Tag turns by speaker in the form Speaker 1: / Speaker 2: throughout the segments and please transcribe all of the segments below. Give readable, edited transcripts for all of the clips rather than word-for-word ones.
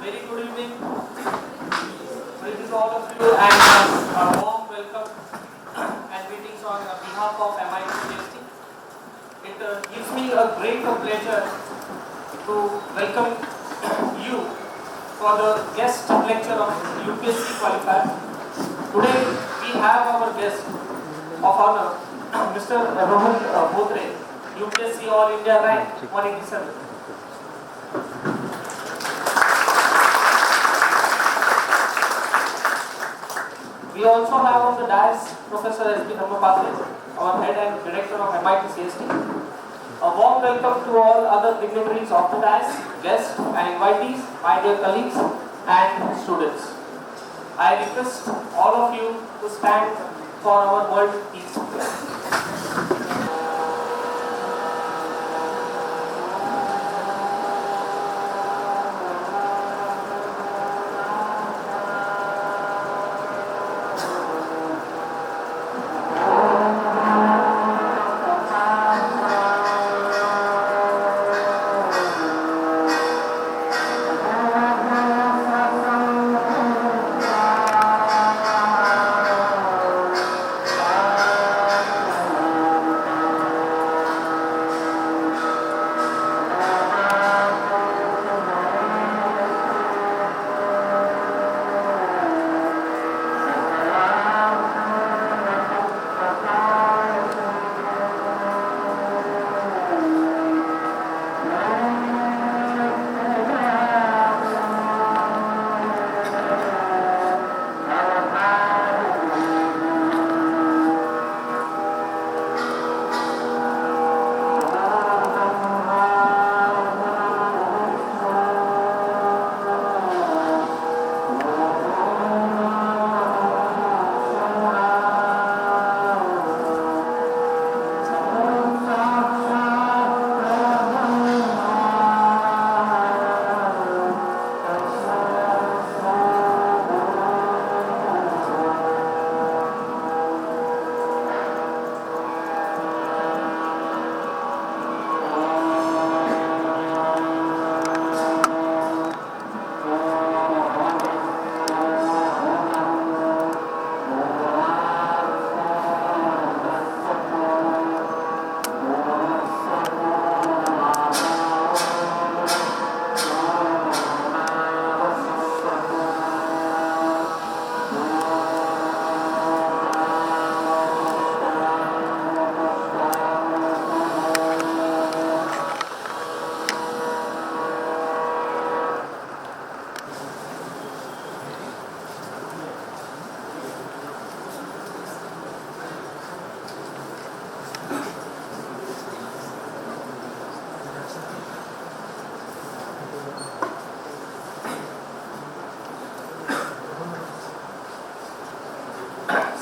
Speaker 1: Very good evening. Greetings to all of you and a warm welcome and greetings on behalf of MIT CST. It gives me a great pleasure to welcome you for the guest lecture of UPSC qualifier. Today we have our guest of honor, Mr. Rohan Bothre, UPSC All India rank 187. We also have on the dais Professor S.B. Dharmapatre, our head and director of MIT CST. A warm welcome to all other dignitaries of the dais, guests and invitees, my dear colleagues and students. I request all of you to stand for our World Peace Prayer.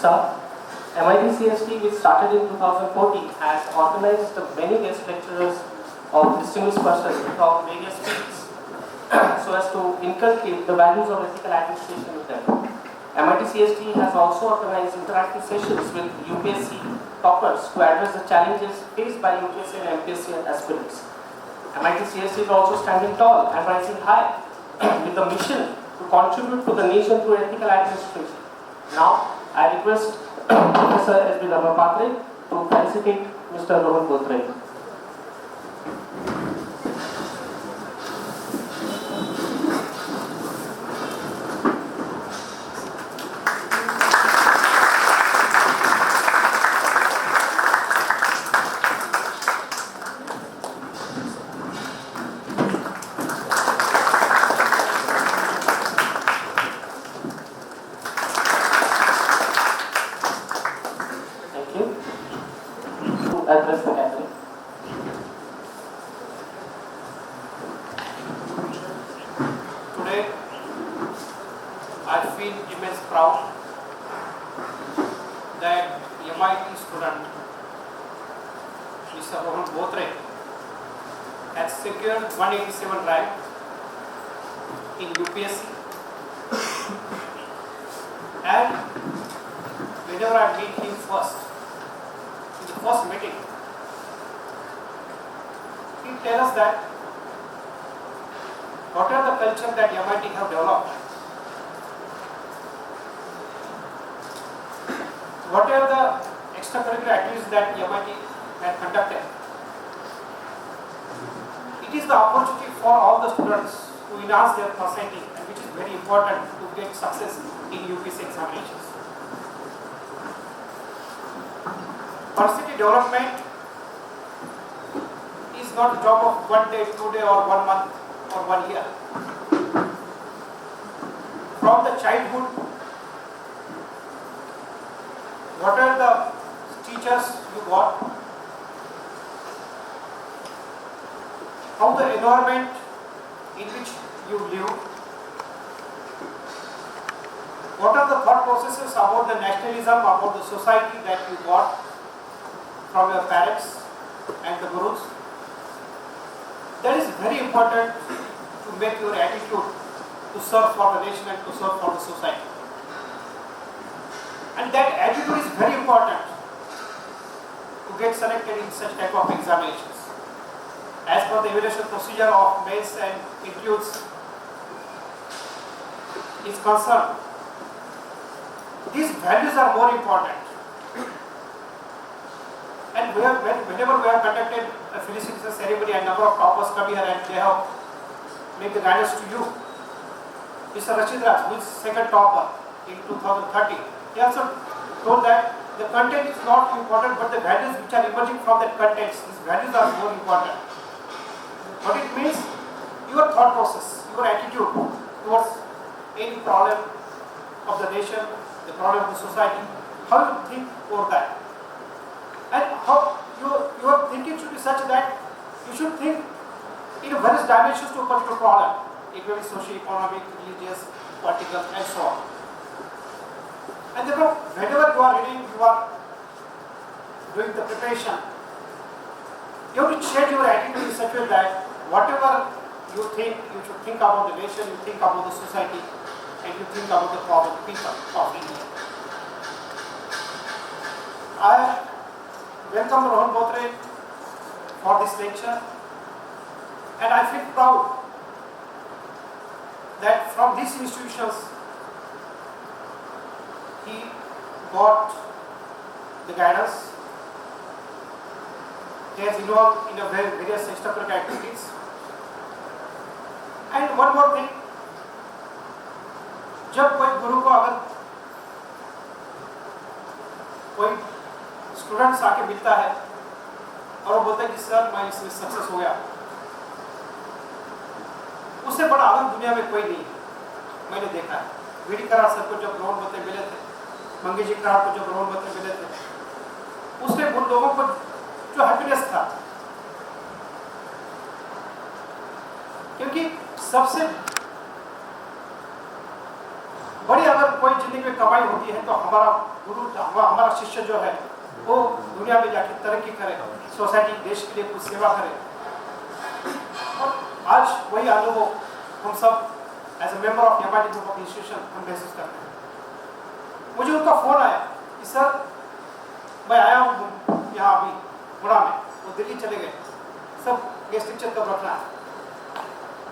Speaker 1: Sir, MIT CST, which started in 2014, has organized many guest lecturers of distinguished persons from various fields so as to inculcate the values of ethical administration with them. MIT CST has also organized interactive sessions with UPSC toppers to address the challenges faced by UPSC and MPSC aspirants. MIT CST is also standing tall and rising high with the mission to contribute to the nation through ethical administration. Now, I request Professor S.B. Dharmapatre to felicitate Mr. Rohan Bothre. Address the gathering. Today, I feel immense proud that MIT student Mr. Rohan Bothre has secured 187 rank in UPSC, and whenever I meet him first, in the first meeting, he tells us that
Speaker 2: what are the culture that MIT have developed? What are the extracurricular activities that MIT had conducted? It is the opportunity for all the students to enhance their personality, and which is very important to get success in UPSC examinations. Personality development is not a job of 1 day, 2 day, or 1 month, or 1 year. From the childhood, what are the teachers you got? How the environment in which you live? What are the thought processes about the nationalism, about the society that you got from your parents and the gurus? That is very important to make your attitude to serve for the nation and to serve for the society. And that attitude is very important to get selected in such type of examinations. As per the evaluation procedure of mains and interviews is concerned, these values are more important. And whenever we have conducted a felicitation ceremony, a number of toppers come here and they have made the guidance to you. Mr. Rashid Raj, who is second topper in 2030, he also told that the content is not important, but the values which are emerging from that content, these values are more important. What it means, your thought process, your attitude towards any problem of the nation, the problem of the society, how you think over that. And how your thinking should be such that you should think in various dimensions to a particular problem. It may be socio-economic, religious, political, and so on. And therefore, whenever you are reading, you are doing the preparation, you have to change your attitude in such a way that whatever you think, you should think about the nation, you think about the society, and you think about the problem of people of India. I welcome Rohan Bothre for this lecture, and I feel proud that from these institutions he got the guidance. He has involved in a various extracurricular activities. And one more thing, जब कोई गुरु को अगर कोई students आके मिलता है और वो बोलता है कि सर मैं इसमें सक्सेस हो गया, उससे बड़ा आनंद दुनिया में कोई नहीं है। मैंने देखा है, वीडी करार सर को जब रोहन बोथरे मिले थे, मंगेशी करार को जब रोहन बोथरे मिले थे, उसने उन लोगों को जो हैप्पीनेस था, क्योंकि सबसे बड़ी अगर कोई जिंदगी में कमाई होती है तो हमारा गुरु, हमारा शिष्य जो है वो दुनिया में जाके तरक्की करे, सोसाइटी, देश के लिए कुछ सेवा करे। और आज वही अनुभव हम सब as a member of MIT group of institution हम महसूस करते हैं। मुझे उनका फोन आया कि सर मैं आया हूँ यहाँ अभी गुड़ा में, वो दिल्ली चले गए, सब गेस्ट लेक्चर कब रखना है।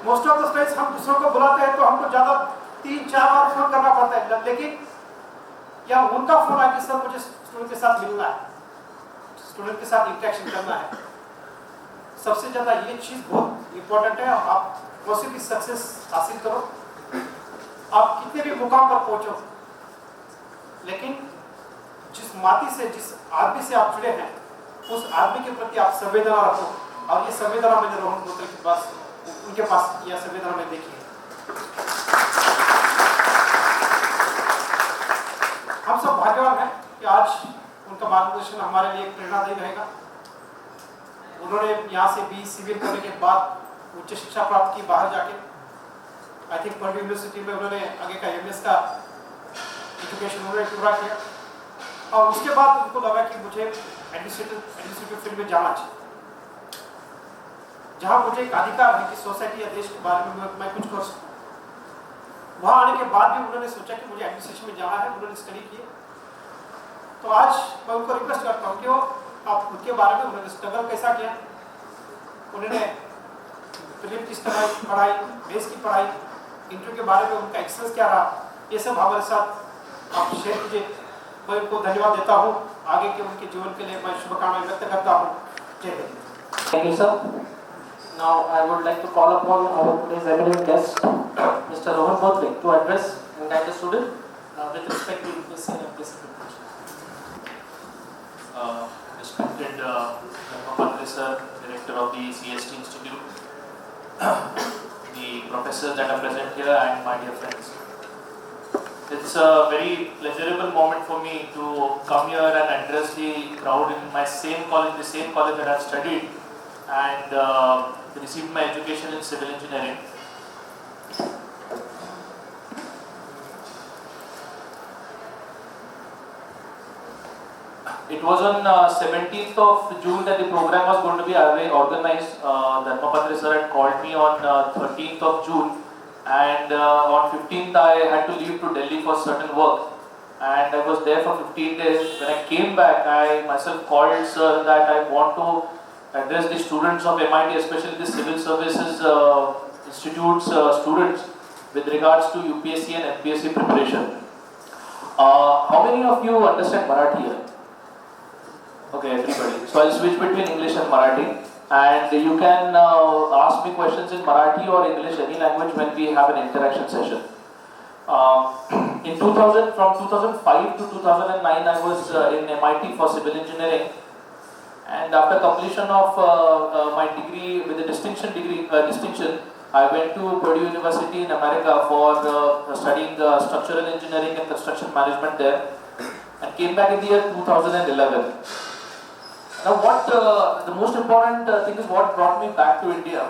Speaker 2: मोस्ट ऑफ द टाइम्स हम दूसरों को बुलाते हैं तो हमको ज़्यादा 3-4 बार फोन करना पड़ता है, लेकिन या उनका फोन आया कि सर मुझे स्टूडेंट के साथ मिलना है, स्टूडेंट के साथ इंटरेक्शन करना है। सबसे ज़्यादा ये चीज़ बहुत इम्पोर्टेंट है। आप कोई भी सक्सेस हासिल करो, आप कितने भी मुकाम पर पहुंचो, लेकिन जिस माटी से, जिस आदमी से आप जुड़े हैं, उस आदमी के प्रति आप संवेदना रखो। और ये संवेदना मैंने रोहन बोथरे के पास, उनके पास यह संवेदना में देखी है। हम सब भाग्यवान हैं कि आज उनका मार्गदर्शन हमारे लिए प्रेरणादायी रहेगा। उन्होंने यहाँ से BE सिविल करने के बाद उच्च शिक्षा प्राप्त की बाहर जाके, आई थिंक पर्ड्यू यूनिवर्सिटी में उन्होंने आगे का MS का एजुकेशन उन्होंने पूरा किया। और उसके बाद उनको लगा कि मुझे एडमिनिस्ट्रेटिव फील्ड में जाना चाहिए, जहाँ मुझे एक अधिकार है कि सोसाइटी या देश के बारे में मैं कुछ कर सकूँ। वहाँ आने के बाद भी उन्होंने सोचा कि मुझे एडमिनिस्ट्रेशन में जाना है, उन्होंने स्टडी किए। तो आज मैं उनको रिक्वेस्ट करता हूँ कि वो आप खुद के बारे में, उन्होंने स्ट्रगल कैसा किया, उन्होंने प्रीलिम्स की पढ़ाई, बेस की पढ़ाई, इंटरव्यू के बारे में उनका एक्सपीरियंस क्या रहा, ये सब हमारे साथ आप शेयर कीजिए। मैं उनको धन्यवाद देता हूँ। आगे के उनके जीवन के लिए मैं शुभकामनाएं व्यक्त करता हूँ। जय Hind.
Speaker 1: Thank you, sir. Now I would like to call upon our today's eminent guest, Mr. Rohan Bothre, to address and guide the student with respect to UPSC and MPSC preparation.
Speaker 3: Respected Dharma sir, Director of the CST Institute, the professors that are present here, and my dear friends. It's a very pleasurable moment for me to come here and address the crowd in my same college, the same college that I've studied and received my education in civil engineering. It was on 17th of June that the program was going to be organized. Dharmapatra sir had called me on 13th of June, and on 15th I had to leave to Delhi for certain work, and I was there for 15 days. When I came back, I myself called sir that I want to address the students of MIT, especially the civil services institutes students, with regards to UPSC and MPSC preparation. How many of you understand Marathi here? Okay, everybody. So I'll switch between English and Marathi, and you can ask me questions in Marathi or English, any language, when we have an interaction session. In 2000, from 2005 to 2009, I was in MIT for civil engineering, and after completion of my degree with a distinction, I went to Purdue University in America for studying structural engineering and construction management there, and came back in the year 2011. Now, what the most important thing is what brought me back to India.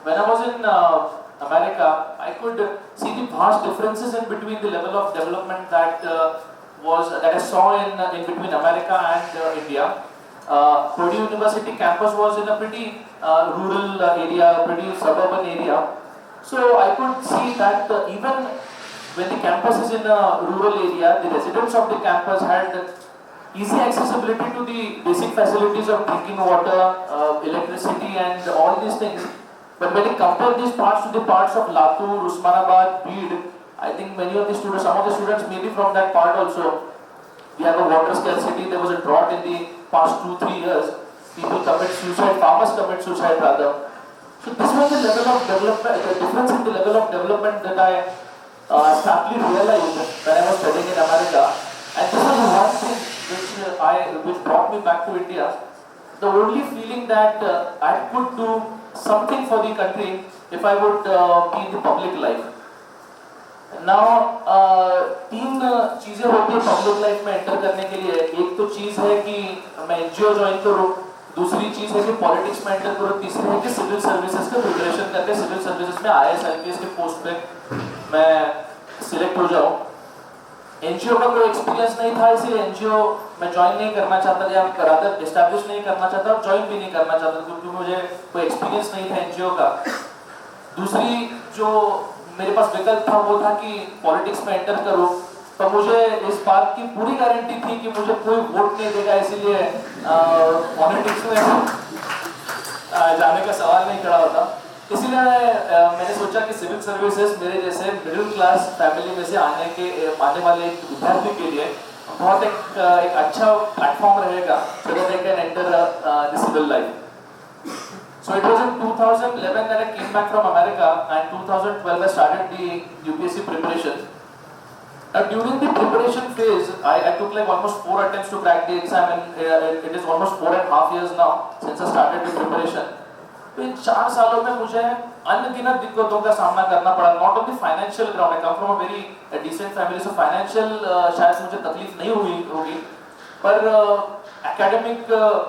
Speaker 3: When I was in America, I could see the vast differences in between the level of development that I saw in between America and India. Purdue University campus was in a pretty rural area, pretty suburban area. So I could see that even when the campus is in a rural area, the residents of the campus had easy accessibility to the basic facilities of drinking water, electricity, and all these things. But when you compare these parts to the parts of Latur, Usmanabad, Bid, I think many of the students, some of the students may be from that part also. We have a water scarcity. There was a drought in the past 2-3 years. People commit suicide, farmers commit suicide rather. So this was the level of development, the difference in the level of development that I starkly realized when I was studying in America. And this was one thing which brought me back to India. The only feeling that I could do something for the country if I would be in the public life. Now, तीन चीजें होती है public life में enter करने के लिए. एक तो चीज है कि मैं एनजीओ ज्वाइन करूं, दूसरी चीज है कि पॉलिटिक्स में एंटर करूं, तीसरी है कि सिविल सर्विसेज का प्रिपरेशन करके सिविल सर्विसेज में आईएएस आईपीएस के पोस्ट पे मैं सिलेक्ट हो जाऊं. एनजीओ का कोई एक्सपीरियंस नहीं था, इसलिए एनजीओ मैं ज्वाइन नहीं करना चाहता या रादर एस्टैब्लिश नहीं करना चाहता और ज्वाइन भी नहीं करना चाहता क्योंकि मुझे कोई एक्सपीरियंस नहीं था एनजीओ का. दूसरी जो मेरे पास विकल्प था वो था कि पॉलिटिक्स में एंटर करूं, तो मुझे इस बात की पूरी गारंटी थी कि मुझे कोई वोट नहीं देगा, इसीलिए पॉलिटिक्स में जाने का सवाल नहीं खड़ा होता. इसीलिए मैंने सोचा कि सिविल सर्विसेज मेरे जैसे मिडिल क्लास फैमिली में से आने वाले एक विद्यार्थी के लिए बहुत एक अच्छा प्लेटफॉर्म रहेगा so that they can enter the civil life. So it was in 2011 that I came back from America, and 2012 I started the UPSC preparation. During the preparation phase, I took like almost 4 attempts to crack the exam, and it is almost 4.5 years now since I started the preparation. तो इन 4 सालों में मुझे अनगिनत दिक्कतों का सामना करना पड़ा. Not on the financial ground, I come from a very decent family, so financial शायद मुझे तकलीफ नहीं होगी, पर एकेडमिक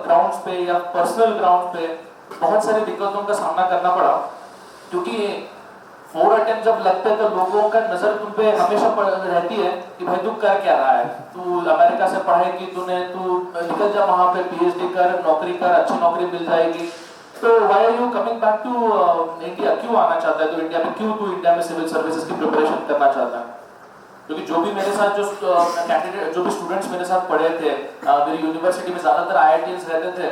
Speaker 3: ग्राउंड्स पे या पर्सनल ग्राउंड पे बहुत सारी दिक्कतों का सामना करना पड़ा. क्योंकि 4 अटेम्प्ट जब लगते हैं तो लोगों का नजर तुम पे हमेशा रहती है कि भाई तू कर क्या रहा है, तू अमेरिका से पढ़ाई की तूने, तू निकल जा वहाँ पे पीएचडी कर, नौकरी कर, अच्छी नौकरी मिल जाएगी, तो why are you coming back to India, क्यों आना चाहता है तो इंडिया में, क्यों तू इंडिया में सिविल सर्विसेज की प्रिपरेशन करना चाहता है. क्योंकि जो भी मेरे साथ जो भी स्टूडेंट्स मेरे साथ पढ़े थे, मेरी यूनिवर्सिटी में ज्यादातर आईआईटीएंस रहते थे,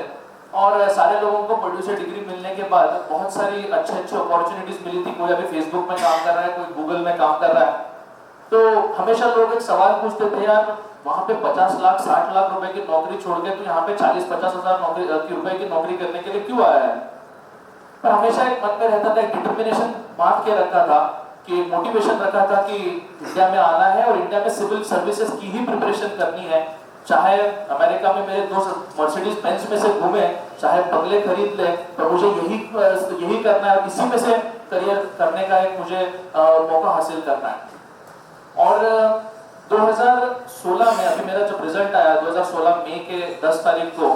Speaker 3: और सारे लोगों को प्रोड्यूसर डिग्री मिलने के बाद बहुत सारी अच्छी अच्छी अपॉर्चुनिटीज मिली थी। कोई अभी फेसबुक में काम कर रहा है, कोई गूगल में काम कर रहा है। तो हमेशा लोग एक सवाल पूछते थे, यार वहाँ पे 50 लाख 60 लाख रुपए की नौकरी छोड़ के तो यहाँ पे 40-50 हजार रुपए की नौकरी करने के लिए क्यों आया है? पर हमेशा एक मन में रहता था, एक डिटर्मिनेशन बांध के रखा था, कि मोटिवेशन रखा था कि इंडिया में आना है और इंडिया में सिविल सर्विसेज की ही प्रिपरेशन करनी है। चाहे अमेरिका में मेरे दोस्त मर्सिडीज बेंज में से घूमे, चाहे बंगले खरीद ले, पर मुझे यही करना है और इसी में से करियर करने का एक मुझे मौका हासिल करना है। और 2016 में अभी मेरा जब रिजल्ट आया 2016 मई के 10 तारीख को,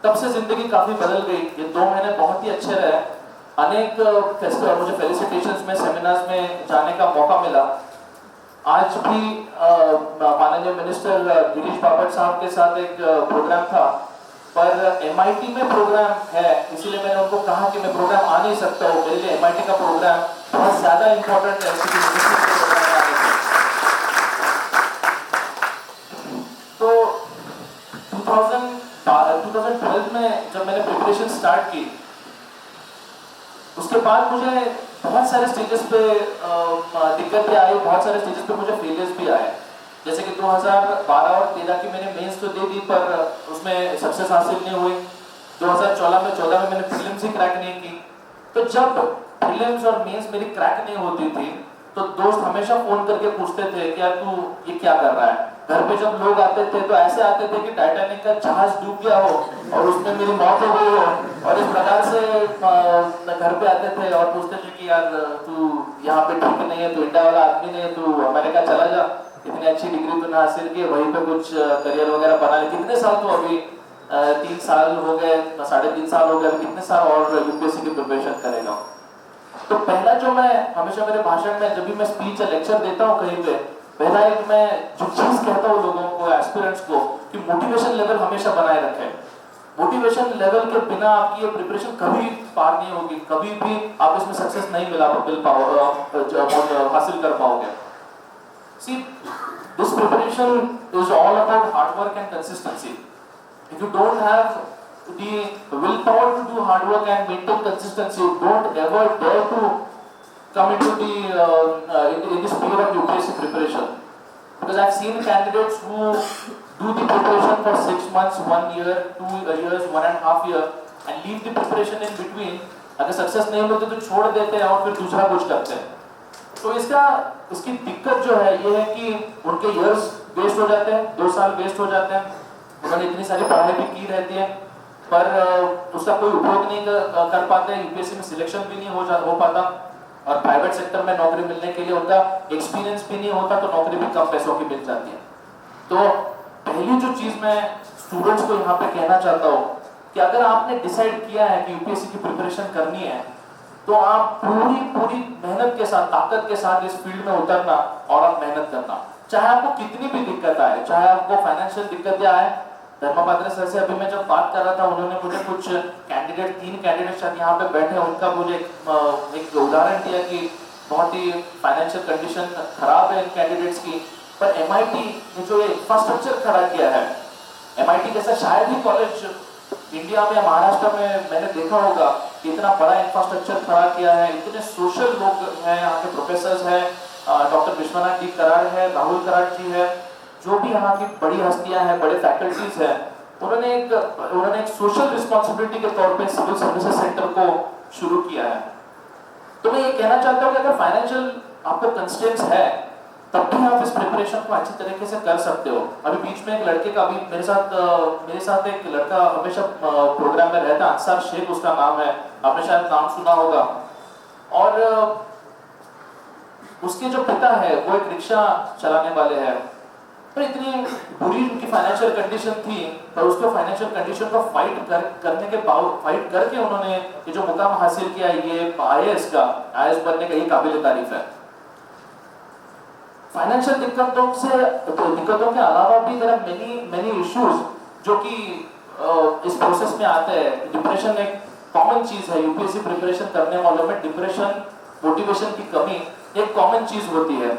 Speaker 3: तब से जिंदगी काफी बदल गई। ये 2 महीने बहुत ही अच्छे रहे। अनेक फेस्टिवल, मुझे फेलिसिटेशंस में, सेमिनार्स में जाने का मौका मिला। आज भी माननीय मिनिस्टर गिरीश बापट साहब के साथ एक प्रोग्राम था, पर MIT में प्रोग्राम है, इसीलिए मैंने उनको कहा कि मैं प्रोग्राम आ नहीं सकता हूँ, मेरे लिए MIT का प्रोग्राम बहुत ज्यादा इंपॉर्टेंट है। तो 2012 में जब मैंने प्रिपरेशन स्टार्ट की, उसके बाद मुझे बहुत सारे स्टेजेस पे दिक्कतें आई, बहुत सारे स्टेजेस पे मुझे फेलियर्स भी आए। जैसे कि 2012 और 13 की मैंने मेंस तो दे दी, पर उसमें सक्सेस हासिल नहीं हुई। 2014 में मैंने प्रीलिम्स ही क्रैक नहीं की। तो जब प्रीलिम्स और मेंस मेरी क्रैक नहीं होती थी, तो दोस्त हमेशा फोन करके पूछते थे कि यार तू ये क्या कर रहा है। घर पे जब लोग आते थे तो ऐसे आते थे कि टाइटैनिक का जहाज डूब गया हो और उसमें मेरी मौत हो गई हो, और इस प्रकार से घर पे आते थे और पूछते थे कि यार तू यहाँ पे ठीक नहीं है, तू इंडिया वाला आदमी नहीं है, तू अमेरिका चला जा, इतनी अच्छी डिग्री तूने हासिल की, वहीं पे कुछ करियर वगैरह बना ले। कितने साल तो अभी 3 साल हो गए, 3.5 साल हो गए, अभी कितने साल और यूपीएससी की प्रिपरेशन करेगा। तो पहला जो मैं हमेशा मेरे भाषण में जब भी मैं स्पीच या लेक्चर देता हूँ कहीं पे, पहला एक मैं जो चीज कहता हूँ लोगों को, एस्पिरेंट्स को, कि मोटिवेशन लेवल हमेशा बनाए रखें। मोटिवेशन लेवल के बिना आपकी ये प्रिपरेशन कभी पार नहीं होगी, कभी भी आप इसमें सक्सेस नहीं हासिल कर पाओगे। See, this preparation is all about hard work and consistency. If you don't have the willpower to do hard work and maintain consistency, don't ever dare to come into in this period of UPSC preparation. Because I've seen candidates who do the preparation for 6 months, 1 year, 2 years, 1.5 years, and leave the preparation in between. अगर success नहीं मिलते तो छोड़ देते हैं और फिर दूसरा कुछ करते हैं। तो इसकी दिक्कत जो है ये है कि उनके इयर्स वेस्ट हो जाते हैं, 2 साल वेस्ट हो जाते हैं। उन्होंने इतनी सारी पढ़ाई भी की रहती है, पर उसका कोई उपयोग नहीं कर पाते, यूपीएससी में सिलेक्शन भी नहीं हो पाता, और प्राइवेट सेक्टर में नौकरी मिलने के लिए उनका एक्सपीरियंस भी नहीं होता, तो नौकरी भी कम पैसों की मिल जाती है। तो पहली जो चीज मैं स्टूडेंट्स को यहाँ पे कहना चाहता हूँ कि अगर आपने डिसाइड किया है कि यूपीएससी की प्रिपरेशन करनी है, तो आप पूरी मेहनत के साथ, ताकत के साथ इस फील्ड में उतरना और आप मेहनत करना। चाहे आपको कितनी भी दिक्कत आए, चाहे आपको फाइनेंशियल दिक्कतें आए। धर्मपात्र सर से अभी मैं जब बात कर रहा था, उन्होंने मुझे कुछ कैंडिडेट, 3 कैंडिडेट शायद यहाँ पे बैठे, उनका मुझे एक उदाहरण दिया कि बहुत ही फाइनेंशियल कंडीशन खराब है इन कैंडिडेट्स की, पर MIT ने जो इंफ्रास्ट्रक्चर खड़ा किया है, MIT जैसा शायद ही कॉलेज इंडिया में, महाराष्ट्र में मैंने देखा होगा कि इतना बड़ा इंफ्रास्ट्रक्चर खड़ा किया है। इतने सोशल लोग हैं यहाँ के, प्रोफेसर्स हैं, डॉक्टर विश्वनाथ जी कराड़ है, राहुल कराड़ जी है, जो भी यहाँ की बड़ी हस्तियां हैं, बड़े फैकल्टीज हैं, उन्होंने एक सोशल रिस्पॉन्सिबिलिटी के तौर पे सिविल सर्विसेज सेंटर को शुरू किया है। तो मैं ये कहना चाहता हूँ कि अगर फाइनेंशियल आपको कंस्ट्रेंट्स है, तब भी आप इस प्रिपरेशन को अच्छी तरीके से कर सकते हो। अभी बीच में एक लड़के का, अभी मेरे साथ एक लड़का हमेशा प्रोग्राम में रहता है, अंसार शेख उसका नाम है, आपने शायद नाम सुना होगा। और उसके जो पिता है वो एक रिक्शा चलाने वाले हैं, तो इतनी बुरी उनकी फाइनेंशियल कंडीशन थी, पर उसको फाइनेंशियल कंडीशन को फाइट करके उन्होंने ये जो मुकाम हासिल किया, ये IAS बनने का, ये काबिल तारीफ है। फाइनेंशियल दिक्कतों के अलावा भी देयर आर मेनी इश्यूज जो कि इस प्रोसेस में आते हैं। डिप्रेशन एक कॉमन चीज है, यूपीएससी प्रिपरेशन करने वालों में डिप्रेशन, मोटिवेशन की कमी एक कॉमन चीज होती है।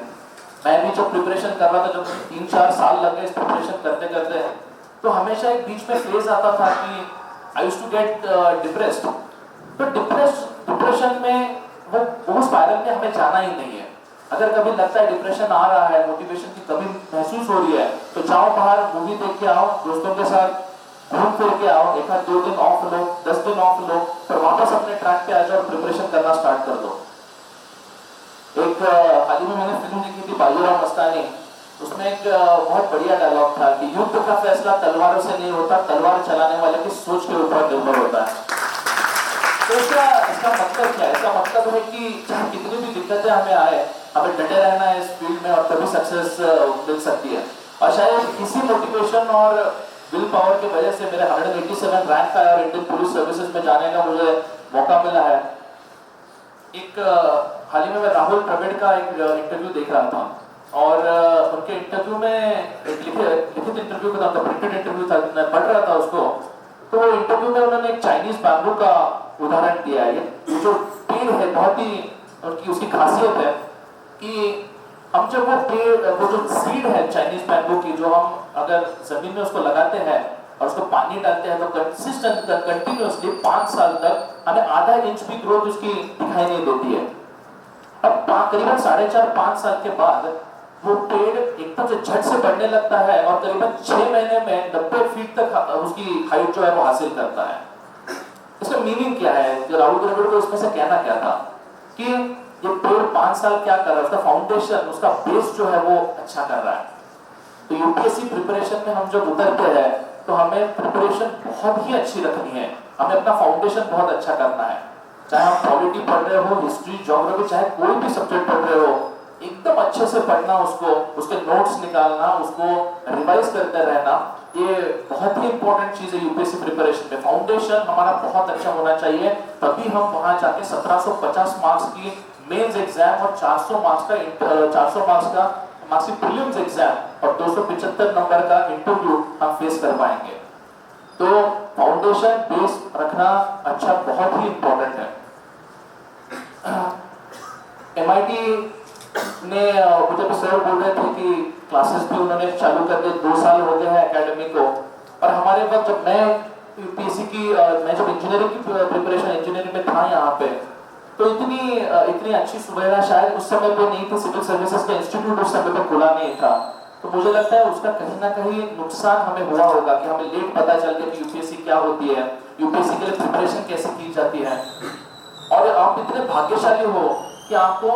Speaker 3: मैं भी जब प्रिपरेशन कर रहा था, जब 3-4 साल लगे इस प्रिपरेशन करते करते, तो हमेशा एक बीच में फेज आता था कि I used to get depressed. तो डिप्रेशन में वो स्पाइरल में हमें जाना ही नहीं है। अगर कभी लगता है डिप्रेशन आ रहा है, मोटिवेशन की कमी महसूस हो रही है, तो जाओ बाहर मूवी देख के आओ, दोस्तों के साथ घूम फिर के आओ, एक आध 2 दिन ऑफ लो, 10 दिन ऑफ लो, फिर वापस अपने ट्रैक पे आ जाओ और प्रिपरेशन करना स्टार्ट कर दो। एक हाल ही में मैंने फिल्म देखी थी बाजीराव मस्तानी, उसमें एक बहुत बढ़िया डायलॉग था कि युद्ध का फैसला तलवारों से नहीं होता, तलवार चलाने वाले की सोच के ऊपर निर्भर होता है। तो इसका मतलब क्या है? इसका मतलब है कि चाहे कितनी भी दिक्कतें हमें आए, हमें डटे रहना है इस फील्ड में और तभी सक्सेस मिल सकती है। और शायद इसी मोटिवेशन और विल पावर की वजह से मेरे 187 रैंक आया और इंडियन पुलिस सर्विसेज में जाने का मुझे मौका मिला है। एक हाल ही में मैं राहुल द्रविड़ का एक इंटरव्यू देख रहा था और उनके इंटरव्यू में एक लिखित इंटरव्यू का था, प्रिंटेड इंटरव्यू था, मैं पढ़ रहा था उसको। तो वो इंटरव्यू में उन्होंने एक चाइनीज बैम्बू का उदाहरण दिया है। ये जो पेड़ है, बहुत ही उनकी उसकी खासियत है कि हम जब वो जो सीड है चाइनीज बैम्बू की, जो हम अगर जमीन में उसको लगाते हैं और उसको पानी डालते हैं तो कंसिस्टेंट कंटिन्यूअसली 5 साल तक हमें आधा इंच भी ग्रोथ उसकी दिखाई नहीं देती है। अब करीबन 4.5-5 साल के बाद वो पेड़ एकदम से झट से बढ़ने लगता है और करीबन 6 महीने में 90 फीट तक उसकी हाइट जो है वो हासिल करता है। इसका मीनिंग क्या है? राहुल द्रविड़ को इसमें से कहना क्या था कि ये पेड़ 5 साल क्या कर रहा है, उसका फाउंडेशन, उसका बेस जो है वो अच्छा कर रहा है। तो यूपीएससी प्रिपरेशन में हम जब उतरते हैं तो हमें प्रिपरेशन बहुत ही अच्छी रखनी है, हमें अपना फाउंडेशन बहुत अच्छा करना है। चाहे आप पॉलिटी पढ़ रहे हो, हिस्ट्री, ज्योग्राफी, चाहे कोई भी सब्जेक्ट पढ़ रहे हो, एकदम अच्छे से पढ़ना, उसको उसके नोट्स निकालना, उसको रिवाइज करते रहना, ये बहुत ही इंपॉर्टेंट चीज है यूपीएससी प्रिपरेशन में। फाउंडेशन हमारा बहुत अच्छा होना चाहिए, तभी हम वहां जाके 1750 मार्क्स की मेंस एग्जाम और 400 मार्क्स का मार्क्स प्रीलिम्स एग्जाम और 275 नंबर का इंटरव्यू हम फेस कर पाएंगे। तो फाउंडेशन बेस रखना अच्छा बहुत ही इंपॉर्टेंट है। MIT ने मुझे भी सर बोल रहे थे कि क्लासेस भी उन्होंने चालू कर दिए, 2 साल हो गए हैं एकेडमी को। और हमारे वक्त जब मैं यूपीएससी की मैं जब इंजीनियरिंग की प्रिपरेशन इंजीनियरिंग में था यहाँ पे, तो इतनी अच्छी सुविधा शायद उस समय पे नहीं थी। सिविल सर्विसेज का इंस्टीट्यूट उस समय पे खुला नहीं था। तो मुझे लगता है उसका कहीं ना कहीं नुकसान हमें हुआ होगा कि हमें लेट पता चल गया कि यूपीएससी क्या होती है, यूपीएससी के लिए प्रिपरेशन कैसे की जाती है। और आप इतने भाग्यशाली हो कि आपको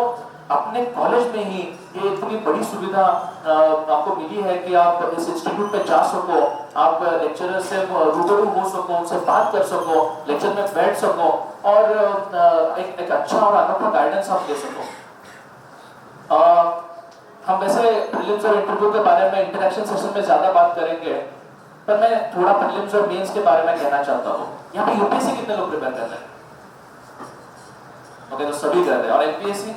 Speaker 3: अपने कॉलेज में ही ये इतनी बड़ी सुविधा आपको मिली है कि आप इस इंस्टीट्यूट पे जा सको, आप लेक्चरर से रूबरू हो सको, उनसे बात कर सको, लेक्चर में बैठ सको और एक अच्छा और अनोखा गाइडेंस आप दे सको। हम वैसे प्रीलिम्स और इंटरव्यू के बारे में इंटरेक्शन सेशन में ज्यादा बात करेंगे, पर मैं थोड़ा प्रीलिम्स और मेंस के बारे में कहना चाहता हूँ। यहाँ पे यूपीएससी कितने लोग प्रिपेयर कर रहे हैं? ओके, तो सभी कर रहे हैं। और एमपीएससी?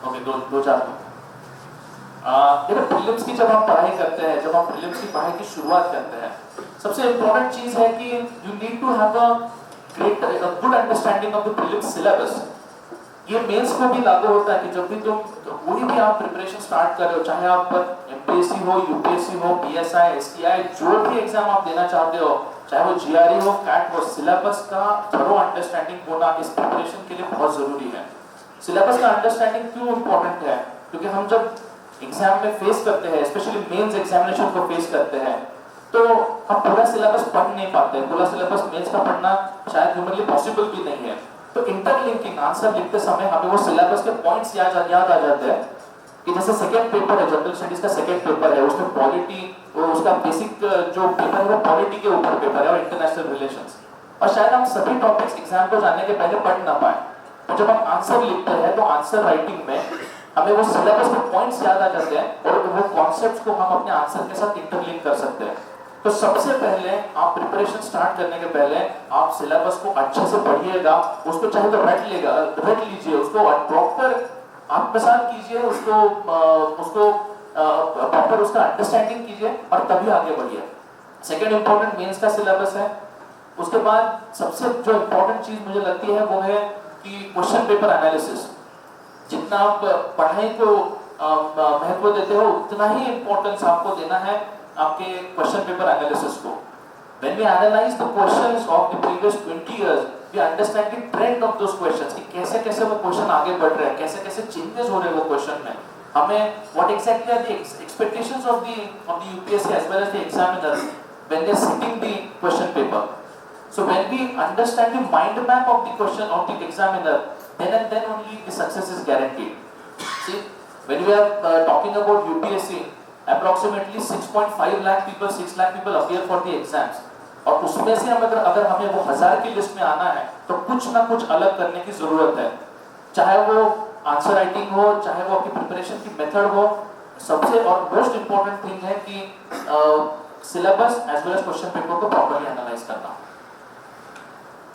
Speaker 3: ओके, 2-4 लोग। देखो, प्रीलिम्स की जब हम पढ़ाई करते हैं, जब हम प्रीलिम्स की पढ़ाई की शुरुआत करते हैं, सबसे इंपॉर्टेंट चीज है कि you need to have a good understanding of the prelims syllabus. ये मेंस को भी लागू होता है कि जब भी तुम कोई भी आप प्रिपरेशन स्टार्ट कर रहे हो, चाहे आप एमपीएससी हो, यूपीएससी हो, पीएसआई, एसटीआई, जो भी एग्जाम आप देना चाहते हो, चाहे वो जीआरई हो, कैट हो, सिलेबस का थोरो अंडरस्टैंडिंग होना इस प्रिपरेशन के लिए बहुत जरूरी है। सिलेबस का अंडरस्टैंडिंग क्यों इंपॉर्टेंट है? क्योंकि हम जब एग्जाम में फेस करते हैं, स्पेशली मेंस एग्जामिनेशन को फेस करते हैं, तो हम पूरा सिलेबस पढ़ नहीं पाते। पूरा सिलेबस मेंस का पढ़ना शायद ह्यूमनली पॉसिबल भी नहीं है। तो इंटरलिंकिंग आंसर लिखते समय हमें वो सिलेबस के पॉइंट्स याद आ जाते हैं कि जैसे सेकंड पेपर है, जनरल स्टडीज का सेकंड पेपर है, उसमें पॉलिटी, उसका बेसिक जो पेपर है वो पॉलिटी के ऊपर पेपर है और इंटरनेशनल रिलेशंस। और शायद हम सभी टॉपिक्स एग्जाम को जाने के पहले पढ़ ना पाए, तो जब हम आंसर लिखते हैं तो आंसर राइटिंग में हमें वो सिलेबस के पॉइंट्स याद आ जाते हैं और वो कॉन्सेप्ट्स को हम अपने आंसर के साथ इंटरलिंक कर सकते हैं। तो सबसे पहले आप प्रिपरेशन स्टार्ट करने के पहले आप सिलेबस को अच्छे से पढ़िएगा, उसको चाहे तो रट लीजिए, उसको प्रॉपर आत्मसात कीजिए, उसको प्रॉपर उसका अंडरस्टैंडिंग कीजिए और तभी आगे बढ़िए। सेकंड इंपॉर्टेंट मेंस का सिलेबस है। उसके बाद सबसे जो इंपॉर्टेंट चीज मुझे लगती है वो है कि क्वेश्चन पेपर एनालिसिस। जितना आप पढ़ाई को महत्व देते हो, उतना ही इंपॉर्टेंस आपको देना है आपके क्वेश्चन पेपर एनालिसिस को। When we analyze the questions of the previous 20 years, we understand the trend of those questions कि कैसे कैसे वो क्वेश्चन आगे बढ़ रहे हैं, कैसे कैसे चेंजेस हो रहे हैं वो क्वेश्चन में. हमें what exactly are the expectations of the UPSC as well as the examiners when they are setting the question paper. So when we understand the mind map of the question of the examiner, then and then only the success is guaranteed. See, when we are talking about UPSC, approximately 6.5 lakh people, 6 lakh people appear for the exams. और उसमें से हम अगर हमें वो 1000 की list में आना है तो कुछ ना कुछ अलग करने की जरूरत है. चाहे वो आंसर राइटिंग हो, चाहे वो आपकी प्रिपरेशन की मेथड हो, सबसे और मोस्ट इम्पोर्टेंट थिंग है कि syllabus as well as question paper को प्रॉपर्ली एनालाइज करना.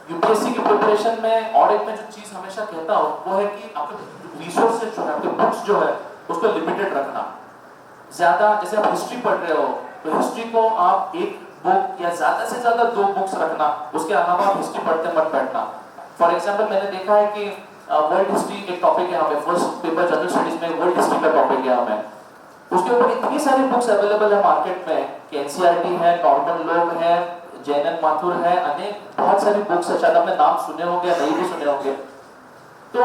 Speaker 3: यूपीएससी की प्रिपरेशन में और एक मैं जो चीज हमेशा कहता हूँ वो है कि आपके रिसोर्सेज जो है, आपके बुक्स जो है उसको लिमिटेड रखना. ज्यादा जैसे आप हिस्ट्री पढ़ रहे हो तो हिस्ट्री को आप एक बुक या ज्यादा से ज्यादा 2 बुक्स रखना, उसके अलावा आप हिस्ट्री पढ़ते मत बैठना. फॉर एग्जांपल मैंने देखा है कि वर्ल्ड हिस्ट्री एक टॉपिक है हमें, फर्स्ट पेपर जनरल स्टडीज में वर्ल्ड हिस्ट्री का टॉपिक है हमें, उसके ऊपर इतनी सारी बुक्स अवेलेबल है मार्केट में कि एनसीईआरटी है, नॉर्मन लॉग है, जैनन माथुर है, अनेक बहुत सारी बुक्स है, शायद आपने नाम सुने होंगे या नहीं भी सुने होंगे. तो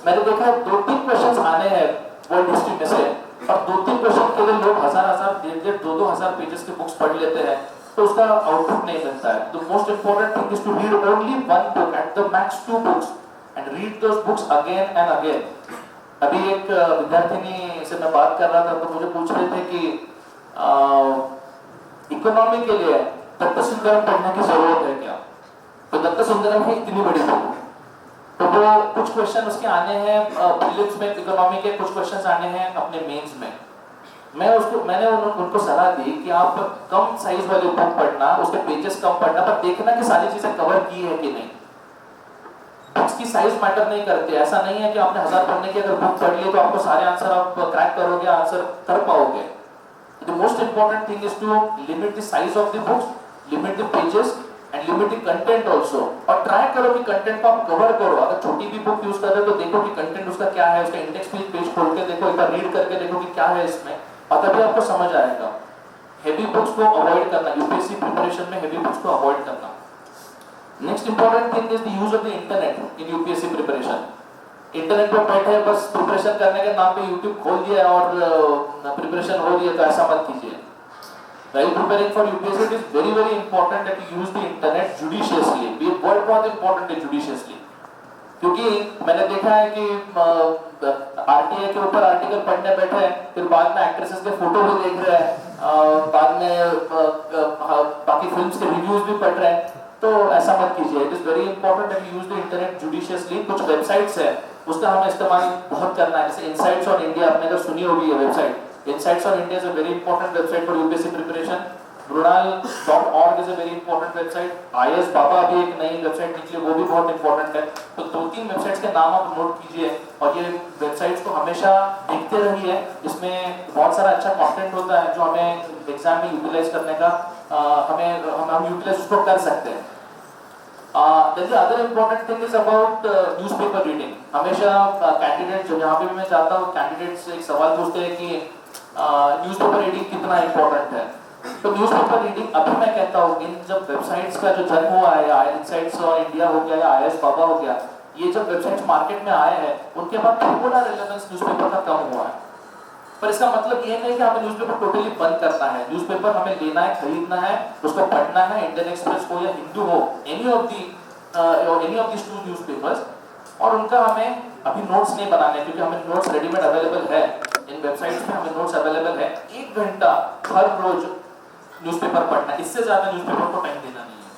Speaker 3: मैंने देखा है 2-3 क्वेश्चंस आने हैं वर्ल्ड हिस्ट्री में से और 2-3 क्वेश्चन के लिए लोग 1000-1000 1,500 2,000 पेजेस के बुक्स पढ़ लेते हैं तो उसका आउटपुट नहीं मिलता है. The most important thing is to read only 1 book at the max 2 books and read those books again and again. अभी एक विद्यार्थिनी से मैं बात कर रहा था तो मुझे पूछ रहे थे कि इकोनॉमी के लिए दत्त सुंदरम पढ़ने की जरूरत है क्या. तो दत्त सुंदरम है इतनी बड़ी बुक, तो वो कुछ क्वेश्चन उसके आने हैं प्रीलिम्स में इकोनॉमी के, कुछ क्वेश्चंस आने हैं अपने मेंस में. मैंने उनको सलाह दी कि आप कम साइज वाली बुक पढ़ना, उसके पेजेस कम पढ़ना, पर देखना कि सारी चीजें कवर की है कि नहीं. बुक्स की साइज मैटर नहीं करती. ऐसा नहीं है कि आपने 1000 पढ़ने की अगर बुक पढ़ ली तो आपको सारे आंसर आप क्रैक करोगे, आंसर कर पाओगे. The most important thing is to limit the size of the books, limit the pages and limit the content also. और ट्राई करो कि कंटेंट को आप कवर करो. अगर छोटी भी बुक यूज कर रहे हो तो देखो कि कंटेंट उसका क्या है, उसका इंडेक्स पेज खोल के देखो, एक बार रीड करके देखो कि क्या है इसमें, और तभी आपको समझ आएगा. हेवी बुक्स को अवॉइड करना, यूपीएससी प्रिपरेशन में हेवी बुक्स को अवॉइड करना. Next important thing is the use of the internet in UPSC preparation. Internet पे बैठे बस प्रिपरेशन करने के नाम पे यूट्यूब खोल दिया और प्रिपरेशन हो रही है, तो ऐसा मत कीजिए. While preparing for UPSC, it is very very important that you use the internet judiciously. ये वर्ड बहुत important है judiciously, क्योंकि मैंने देखा है कि आरटीआई के ऊपर आर्टिकल पढ़ने बैठे हैं, फिर बाद में एक्ट्रेसेस के फोटो भी देख रहे हैं, बाद में बाकी फिल्म्स के रिव्यूज भी पढ़ रहे हैं. तो ऐसा मत कीजिए. It is very important that you use the internet judiciously. कुछ वेबसाइट्स है उसका हमें इस्तेमाल बहुत करना है, जैसे इनसाइट्स ऑन इंडिया, आपने अगर सुनी होगी ये website. Insights on India is a very important website for UPSC preparation. Brunal.org is a very important website. IS बाबा भी एक नई वेबसाइट निकली, वो भी बहुत इंपॉर्टेंट है. तो 2-3 वेबसाइट्स के नाम आप नोट कीजिए और ये वेबसाइट्स को हमेशा देखते रहिए. इसमें बहुत सारा अच्छा कंटेंट होता है जो हमें एग्जाम में यूटिलाइज करने का हम यूटिलाइज उसको कर सकते हैं. Then the other important thing is about newspaper reading. हमेशा कैंडिडेट जो यहाँ पे भी मैं चाहता हूँ कैंडिडेट से एक सवाल पूछते हैं कि न्यूज़पेपर रीडिंग कितना इंपॉर्टेंट है. तो न्यूज़पेपर रीडिंग अभी मैं कहता हूँ इन जब वेबसाइट्स का जो जन्म हुआ है, इनसाइट्स और इंडिया हो गया या IS बाबा हो गया, ये जब वेबसाइट्स मार्केट में आए हैं उनके बाद थोड़ा रेलेवेंस न्यूज़पेपर का कम हुआ है. पर इसका मतलब ये नहीं कि हमें न्यूज़पेपर टोटली बंद करना है. न्यूज़पेपर हमें लेना है, खरीदना है, उसको पढ़ना है. इंडियन एक्सप्रेस हो या हिंदू हो, एनी ऑफ दीस 2 न्यूज़पेपर्स, और उनका हमें अभी नोट्स नहीं बनाने, क्योंकि हमें नोट्स रेडीमेड अवेलेबल है इन वेबसाइट्स में. हमें नोट्स अवेलेबल है. 1 घंटा हर रोज न्यूज़पेपर पढ़ना, इससे ज्यादा न्यूज़पेपर को टाइम देना नहीं है.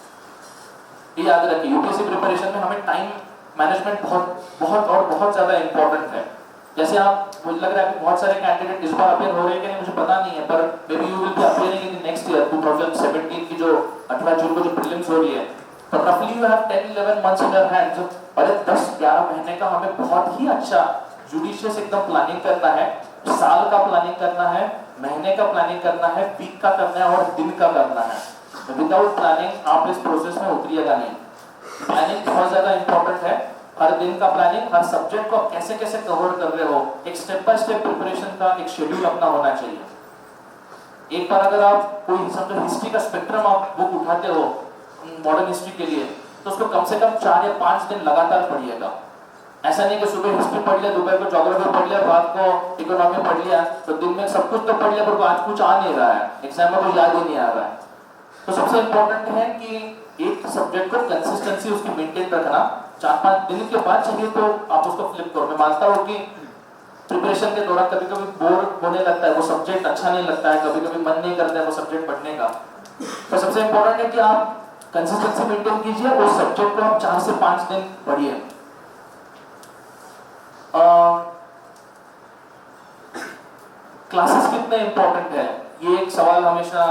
Speaker 3: ये याद रखिए. यूपीएससी प्रिपरेशन में हमें टाइम मैनेजमेंट बहुत ज्यादा इंपॉर्टेंट है. जैसे आप, मुझे लग रहा है कि बहुत सारे कैंडिडेट इस बार अपेयर हो रहे हैं कि नहीं मुझे पता नहीं है, पर may be you will be appearing in next year 2017 की जो 18 जून को जो प्रीलिम्स हो रही है. तो रफली you have 10-11 months in your hands. और 10-11 महीने का हमें बहुत ही अच्छा जुडिशियस एकदम प्लानिंग करना है. साल का प्लानिंग करना है, महीने का प्लानिंग करना है, वीक का करना है और दिन का करना है. विदाउट प्लानिंग आप इस प्रोसेस में उतरिएगा नहीं. प्लानिंग बहुत ज्यादा इंपॉर्टेंट है. हर दिन का प्लानिंग, हर सब्जेक्ट को आप कैसे कैसे कवर कर रहे हो, एक स्टेप बाय स्टेप प्रिपरेशन का एक शेड्यूल अपना होना चाहिए. एक बार अगर आप कोई समझो हिस्ट्री का स्पेक्ट्रम आप बुक उठाते हो मॉडर्न हिस्ट्री के लिए, तो उसको कम से कम 4 या 5 दिन लगातार पढ़िएगा। ऐसा नहीं कि सुबह हिस्ट्री पढ़ लिया, दोपहर को ज्योग्राफी पढ़ लिया, रात को इकोनॉमी पढ़ लिया, तो दिन में सब कुछ तो पढ़ लिया पर आज कुछ आ नहीं रहा है, एग्जाम में कुछ याद ही नहीं आ रहा है। तो सबसे इंपॉर्टेंट है कि एक सब्जेक्ट को कंसिस्टेंसी उसकी मेंटेन रखना। 4-5 दिन के बाद चाहिए तो आप उसको फ्लिप करो। मैं मानता हूँ कि प्रिपरेशन के दौरान कभी कभी बोर होने लगता है, वो सब्जेक्ट अच्छा नहीं लगता है, कभी कभी मन नहीं करता है वो सब्जेक्ट पढ़ने का। तो सबसे इंपॉर्टेंट है कि आप कंसिस्टेंसी मेंटेन कीजिए, उस सब्जेक्ट को आप 4 से 5 दिन पढ़िए। क्लासेस कितने इंपॉर्टेंट है, ये एक सवाल हमेशा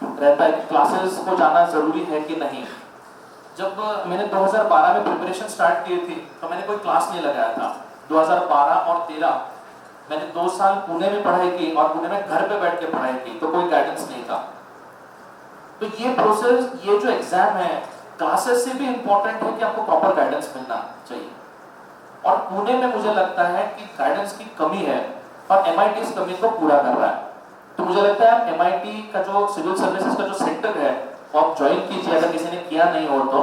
Speaker 3: रहता है कि क्लासेस को जाना जरूरी है कि नहीं। जब मैंने 2012 में प्रिपरेशन स्टार्ट की थी तो मैंने कोई क्लास नहीं लगाया था। 2012 और 13 मैंने 2 साल पुणे में पढ़ाई की और पुणे में घर पे बैठ के पढ़ाई की, तो कोई गाइडेंस नहीं था। तो ये प्रोसेस, ये जो एग्जाम है, क्लासेस से भी इंपॉर्टेंट है कि आपको प्रॉपर गाइडेंस मिलना चाहिए। और पुणे में मुझे लगता है कि गाइडेंस की कमी है और MIT इस कमी को पूरा कर रहा है। तो मुझे लगता है MIT का जो सिविल सर्विसेज का जो सेक्टर है वो आप ज्वाइन कीजिए अगर किसी ने किया नहीं हो तो,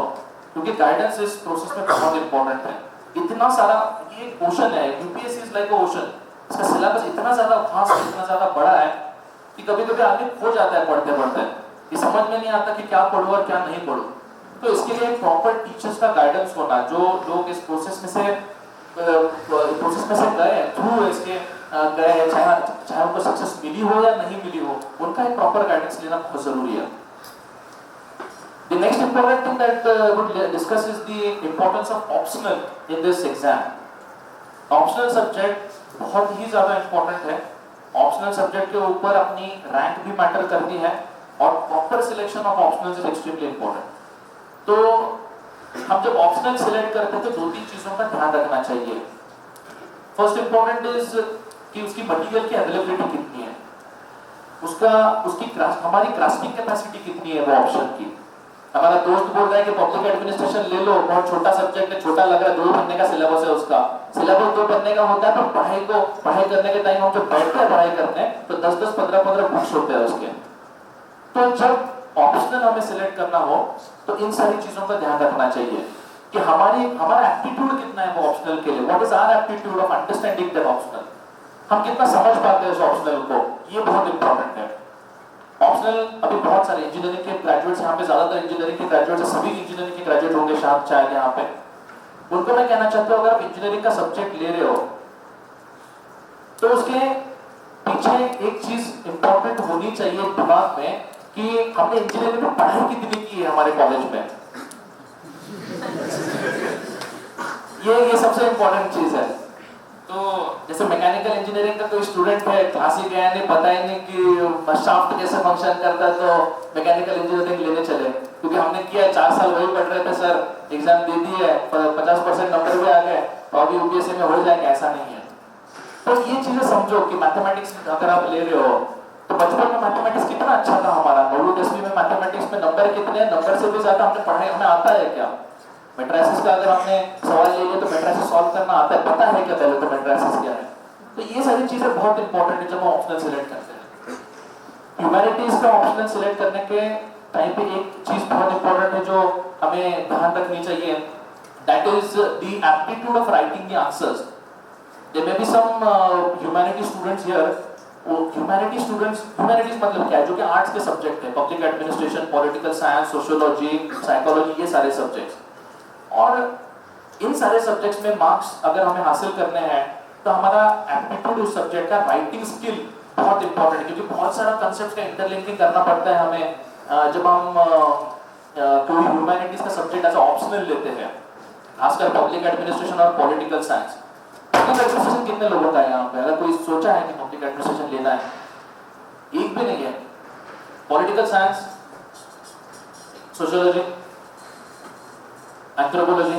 Speaker 3: क्योंकि गाइडेंस इस प्रोसेस में बहुत इंपॉर्टेंट है। इतना सारा ये ओशन है, UPSC इज लाइक ओशन, इसका सिलेबस इतना ज्यादा वास्ट, इतना ज्यादा बड़ा है कि कभी कभी आदमी खो जाता है पढ़ते पढ़ते, ये समझ में नहीं आता कि क्या पढ़ूं और क्या नहीं पढ़ूं। तो इसके लिए प्रॉपर टीचर्स का गाइडेंस होना, जो लोग इस प्रोसेस में से गए, थ्रू इसके गए, चाहे उनको सक्सेस मिली हो या नहीं मिली हो, उनका एक प्रॉपर गाइडेंस लेना बहुत जरूरी है। The next important thing that we'll discuss is the importance of optional in this exam. Optional subject बहुत ही ज्यादा important है। Optional subject के ऊपर अपनी रैंक भी मैटर करती है और proper selection of optionals is extremely important. तो हम जब optional select करते हैं तो 2-3 चीजों का ध्यान रखना चाहिए। First important is कि उसकी मटेरियल की अवेलेबिलिटी कितनी है, हमारी ग्रास्पिंग कैपेसिटी कितनी है वो ऑप्शन की। हमारा दोस्त बोल रहा है कि पब्लिक एडमिनिस्ट्रेशन ले लो, बहुत छोटा सब्जेक्ट है, छोटा लग रहा है, 2 महीने का सिलेबस है, उसका सिलेबस 2 महीने का होता है, पर पढ़ाई करने के टाइम हम जब बैठते हैं पढ़ाई करते हैं तो 10-10, 15-15 बुक्स होते हैं उसके। तो जब ऑप्शनल हमें सिलेक्ट करना हो तो इन सारी चीजों का ध्यान रखना चाहिए कि हमारा एप्टीट्यूड कितना है वो ऑप्शनल के लिए। What is our aptitude of understanding that optional, हम कितना समझ पाते हैं उस ऑप्शनल को, ये बहुत इंपॉर्टेंट है। ऑप्शनल अभी बहुत सारे इंजीनियरिंग के ग्रेजुएट्स यहाँ पे, ज्यादातर इंजीनियरिंग के ग्रेजुएट्स, सभी इंजीनियरिंग के ग्रेजुएट होंगे शायद यहाँ पे, उनको मैं कहना चाहता हूँ अगर आप इंजीनियरिंग का सब्जेक्ट ले रहे हो तो उसके पीछे एक चीज इंपॉर्टेंट होनी चाहिए दिमाग में कि हमने इंजीनियरिंग में पढ़ाई कितनी की है हमारे कॉलेज में। ये सबसे इंपॉर्टेंट चीज है। तो जैसे मैकेनिकल इंजीनियरिंग का कोई स्टूडेंट है, क्लास ही गया नहीं, पता ही नहीं कि शाफ्ट कैसे फंक्शन करता है, तो मैकेनिकल इंजीनियरिंग लेने चले, क्योंकि हमने किया 4 साल वही पढ़ रहे थे सर, एग्जाम दे दिए, 50% नंबर भी आ गए तो अभी UPSC में हो जाएंगे, ऐसा नहीं है। तो ये चीजें समझो कि मैथमेटिक्स अगर आप ले रहे हो तो बचपन में मैथमेटिक्स कितना अच्छा था हमारा, 9वीं-10वीं में मैथमेटिक्स में नंबर कितने, नंबर से भी ज्यादा हमने पढ़ाई, हमें आता है क्या मैट्रिसेस का, अगर आपने सवाल ले लिया तो मैट्रिसेस सॉल्व करना आता है, पता है क्या पहले तो मैट्रिसेस क्या है। तो ये सारी चीजें बहुत इंपॉर्टेंट है जब हम ऑप्शनल सिलेक्ट करते हैं। ह्यूमैनिटीज का ऑप्शनल सिलेक्ट करने के टाइम पे एक चीज बहुत इंपॉर्टेंट है जो हमें ध्यान रखनी चाहिए, that is the aptitude of writing the answers. There may be some humanity students here, humanities मतलब क्या है, जो कि आर्ट्स के सब्जेक्ट है, public administration, political science, sociology, psychology, ये सारे सब्जेक्ट्स। और इन सारे सब्जेक्ट्स में मार्क्स अगर हमें हासिल करने हैं तो हमारा एप्टीट्यूड उस सब्जेक्ट का, राइटिंग स्किल बहुत इंपॉर्टेंट है, क्योंकि बहुत सारा कंसेप्ट का इंटरलिंकिंग करना पड़ता है हमें जब हम कोई ह्यूमैनिटीज का सब्जेक्ट एज ऑप्शनल लेते हैं, खासकर पब्लिक एडमिनिस्ट्रेशन और पॉलिटिकल साइंस। पब्लिक एडमिनिस्ट्रेशन कितने लोगों का है यहाँ पे, अगर कोई सोचा है कि पब्लिक एडमिनिस्ट्रेशन लेना है? एक भी नहीं है। Political science, sociology, anthropology,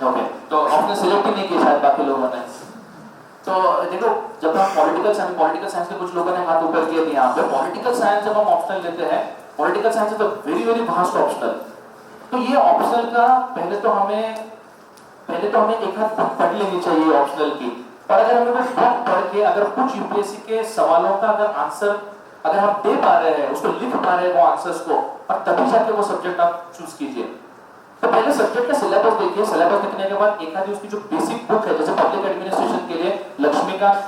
Speaker 3: okay, तो आपने सिलेक्ट ही नहीं किया शायद बाकी लोगों ने। तो देखो, जब हम पॉलिटिकल साइंस के कुछ लोगों ने हाथ ऊपर किए थे यहाँ पे, पॉलिटिकल साइंस जब हम ऑप्शनल लेते हैं, political science is a very very vast optional. तो ये ऑप्शनल का पहले तो हमें एक हाथ पढ़ लेनी चाहिए ऑप्शनल की, और अगर हमें वो बुक पढ़ के अगर कुछ यूपीएससी के सवालों का अगर आंसर अगर हम दे पा रहे हैं, उसको लिख पा रहे हैं वो आंसर्स को, और तभी जाके वो सब्जेक्ट आप चूज कीजिए। तो पहले सब्जेक्ट का सिलेबस देखिए, सिलेबस देखने के बाद एक आधी उसकी जो बेसिक बुक है, जैसे पब्लिक एडमिनिस्ट्रेशन के लिए लक्ष्मीकांत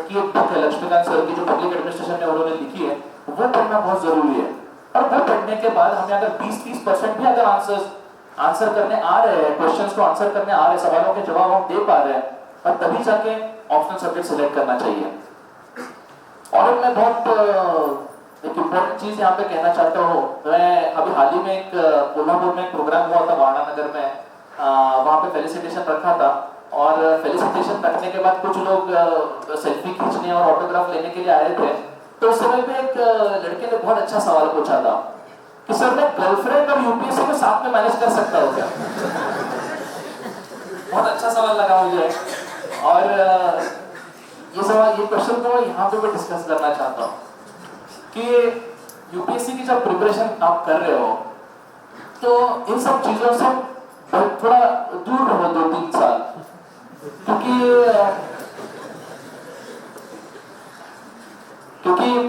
Speaker 3: की एक बुक है, लक्ष्मीकांत सर की, जो पब्लिक एडमिनिस्ट्रेशन में उन्होंने लिखी है, वो पढ़ना बहुत जरूरी है। और वो पढ़ने के बाद हमें अगर 20-30% भी अगर आंसर करने आ रहे हैं, क्वेश्चंस को आंसर करने आ रहे हैं, सवालों के जवाब हम दे पा रहे हैं, और तभी जाके ऑप्शनल सब्जेक्ट सिलेक्ट करना चाहिए। और मैं बहुत एक इम्पोर्टेंट चीज यहाँ पे कहना चाहता हूँ। मैं अभी हाल ही में एक कोल्हापुर में एक प्रोग्राम हुआ था वारणा नगर में, वहाँ पे फेलिसिटेशन रखा था, और फेलिसिटेशन रखने के बाद कुछ लोग सेल्फी खींचने और ऑटोग्राफ लेने के लिए आए थे। तो उस समय पे एक लड़के ने बहुत अच्छा सवाल पूछा था कि सर मैं गर्लफ्रेंड और यूपीएससी को साथ में मैनेज कर सकता हूँ क्या? बहुत अच्छा सवाल लगा मुझे, और ये क्वेश्चन को यहाँ पे मैं डिस्कस करना चाहता हूँ कि यूपीएससी की जब प्रिपरेशन आप कर रहे हो, तो इन सब चीजों से थोड़ा दूर रहो 2-3 साल, क्योंकि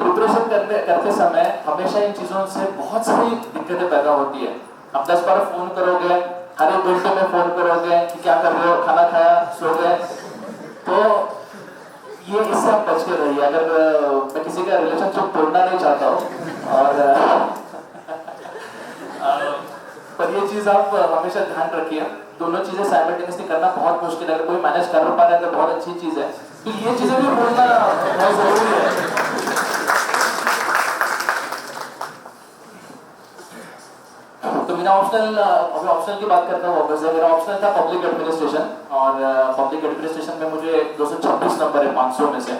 Speaker 3: प्रिपरेशन करते समय हमेशा इन चीजों से बहुत सारी दिक्कतें पैदा होती है। आप 10 बार फोन करोगे, हर एक घंटे में फोन करोगे कि क्या कर रहे हो, खाना खाया, सो गए, तो ये इससे आप बच के रहिए। अगर मैं किसी का रिलेशनशिप तोड़ना नहीं चाहता हूँ, और पर ये चीज आप हमेशा ध्यान रखिए, दोनों चीजें साइमल्टेनियसली करना बहुत मुश्किल है। अगर कोई मैनेज कर पा रहा है तो बहुत अच्छी चीज है, तो ये चीजें भी बोलना बहुत जरूरी है। तो मेरा ऑप्शनल की बात करता हूँ। मेरा ऑप्शनल था पब्लिक एडमिनिस्ट्रेशन, और पब्लिक एडमिनिस्ट्रेशन में मुझे 226 नंबर है 500 में से।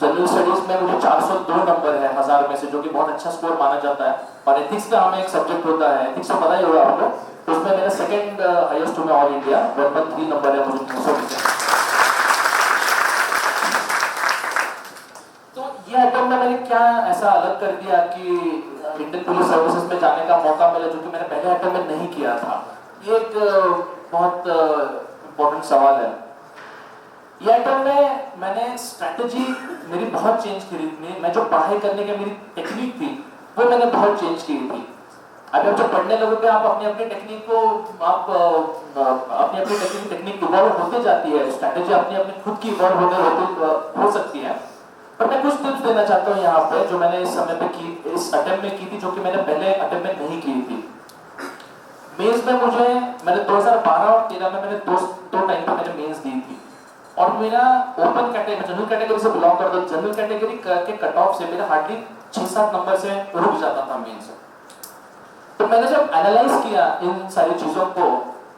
Speaker 3: जनरल स्टडीज में मुझे 402 नंबर है 1000 में से, जो कि बहुत अच्छा स्कोर माना जाता है। और एथिक्स का हमें एक सब्जेक्ट होता है, एथिक्स तो पता ही होगा आपको, तो उसमें मेरा सेकंड हाईएस्ट में ऑल इंडिया 113 नंबर है मुझे 300 में से। तो ये अटेम्प्ट में मैंने क्या ऐसा अलग कर दिया कि इंडियन पुलिस सर्विसेज में जाने का मौका मिला, जो कि मैंने पहले अटेम्प्ट में नहीं किया था? ये एक बहुत इम्पोर्टेंट सवाल है। ये अटेम्प्ट में मैंने स्ट्रेटजी मेरी बहुत चेंज करी थी। मैं जो पढ़ाई करने की मेरी टेक्निक थी वो मैंने बहुत चेंज की थी। अभी आप जब पढ़ने लगोगे, आप अपनी अपनी टेक्निक को अपनी अपनी टेक्निक इवॉल्व होते जाती है, स्ट्रेटजी अपनी अपनी खुद की इवॉल्व हो सकती है। पर मैं कुछ टिप्स देना चाहता हूँ यहाँ पे, जो मैंने इस समय पे की, इस अटेम्प्ट में की थी, जो कि मैंने पहले अटेम्प्ट में नहीं की थी। मेंस में मैंने 2012 और 13 में मैंने दो टाइम पे मैंने मेंस दी थी, और मेरा ओपन कैटेगरी, जनरल कैटेगरी से बिलोंग करता हूँ, जनरल कैटेगरी के कट ऑफ से मेरा हार्डली 6-7 नंबर से रुक जाता था मेंस। तो मैंने जब एनालाइज किया इन सारी चीजों को,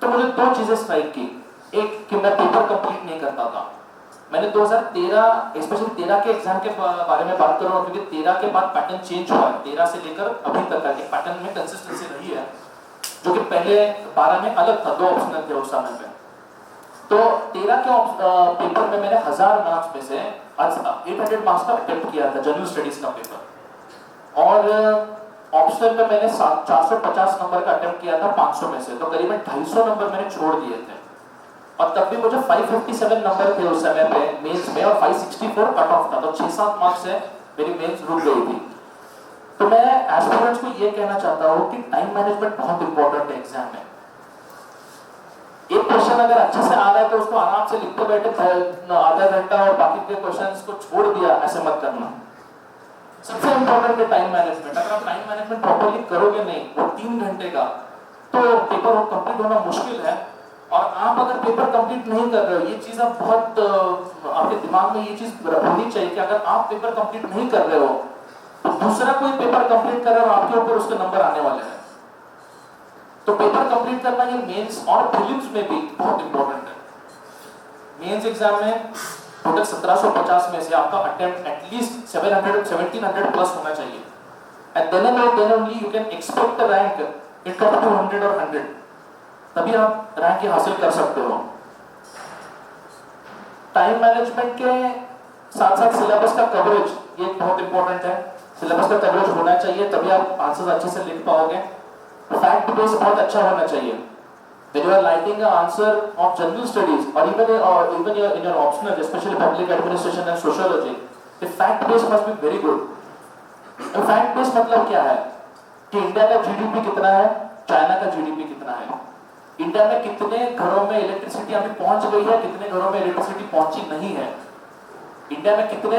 Speaker 3: तो मुझे 2 चीजें स्ट्राइक की। एक कि मैं पेपर कंप्लीट नहीं करता था। मैंने 2013 स्पेशली 13 के एग्जाम के बारे में बात करूँ, क्योंकि 13 के बाद पैटर्न चेंज हुआ है। 13 से लेकर अभी तक का पैटर्न में कंसिस्टेंसी रही है, जो कि पहले 12 में अलग था, 2 ऑप्शनल थे उस समय पे। तो 13 के पेपर में मैंने 1000 मार्क्स में से 800 मार्क्स का अटेम्प्ट किया था, जनरल स्टडीज का पेपर। और ऑप्शनल में मैंने 450 नंबर का अटेम्प्ट किया था 500 में से, तो करीबन 250 नंबर मैंने छोड़ दिए थे। और तब भी मुझे 557 नंबर थे उस समय पे मेंस में, और 564 कट ऑफ था, तो 6-7 मार्क्स से मेरी मेंस रुक गई थी। तो मैं एस्पिरेंट्स को ये कहना चाहता हूँ कि टाइम मैनेजमेंट बहुत इंपॉर्टेंट है एग्जाम में। एक क्वेश्चन अगर अच्छे से आ रहा है तो उसको आराम से लिखते बैठे आधा घंटा, और बाकी के क्वेश्चंस को छोड़ दिया, ऐसे मत करना। सबसे इंपॉर्टेंट है टाइम मैनेजमेंट। अगर आप टाइम मैनेजमेंट प्रॉपर्ली करोगे नहीं, वो 3 घंटे का, तो पेपर कंप्लीट होना मुश्किल है। और आप अगर पेपर कंप्लीट नहीं कर रहे हो, ये चीज आप बहुत आपके दिमाग में ये चीज होनी चाहिए कि अगर आप पेपर कंप्लीट नहीं कर रहे हो, तो दूसरा कोई पेपर कंप्लीट कर रहा है और आपके ऊपर उसके नंबर आने वाले हैं। तो पेपर कंप्लीट करना ये मेंस और प्रीलिम्स में भी बहुत इंपॉर्टेंट है। मेंस एग्जाम में टोटल 1750 में से आपका अटेम्प्ट एटलीस्ट 1700 प्लस होना चाहिए, and then only you can expect the rank in top 200 और 100, तभी आप रैंक हासिल कर सकते हो। टाइम मैनेजमेंट के साथ साथ सिलेबस का कवरेज ये बहुत इंपॉर्टेंट है। सिलेबस का कवरेज होना चाहिए, तभी आप आंसर्स अच्छे से लिख पाओगे। फैक्ट बेस बहुत अच्छा होना चाहिए। When you are writing an answer of general studies or even in your optional, especially public administration and sociology, the fact base must be very good. And fact base मतलब क्या है कि India का GDP कितना है, China का GDP कितना है, इंडिया में कितने घरों में इलेक्ट्रिसिटी अभी पहुंच गई है, कितने घरों में इलेक्ट्रिसिटी पहुंची नहीं है, इंडिया में कितने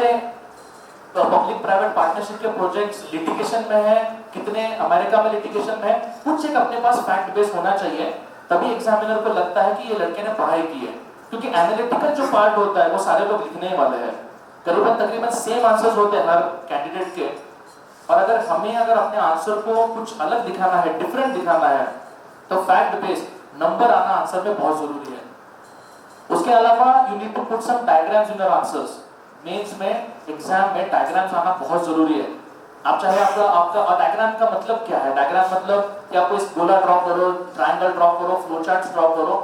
Speaker 3: पब्लिक प्राइवेट पार्टनरशिप के प्रोजेक्ट्स लिटिगेशन में है, कितने अमेरिका में लिटिगेशन में है, कुछ एक अपने पास फैक्ट बेस होना चाहिए, तभी एग्जामिनर को लगता है कि ये लड़के ने पढ़ाई की है। क्योंकि एनालिटिकल जो पार्ट होता है वो सारे लोग लिखने वाले हैं, तकरीबन सेम आंसर्स होते हैं हर कैंडिडेट के, और अगर हमें अपने आंसर को कुछ अलग दिखाना है, डिफरेंट दिखाना है, तो फैक्ट बेस नंबर आना आंसर में बहुत जरूरी है। उसके अलावा you need to put some diagrams in your answers. Mains में, एग्जाम में डायग्राम्स आना बहुत जरूरी है। आप चाहे आपका डायग्राम का मतलब क्या है, डायग्राम मतलब कि आपको इस गोला ड्रॉ करो, ट्रायंगल ड्रॉ करो, फ्लो चार्ट्स ड्रॉ करो,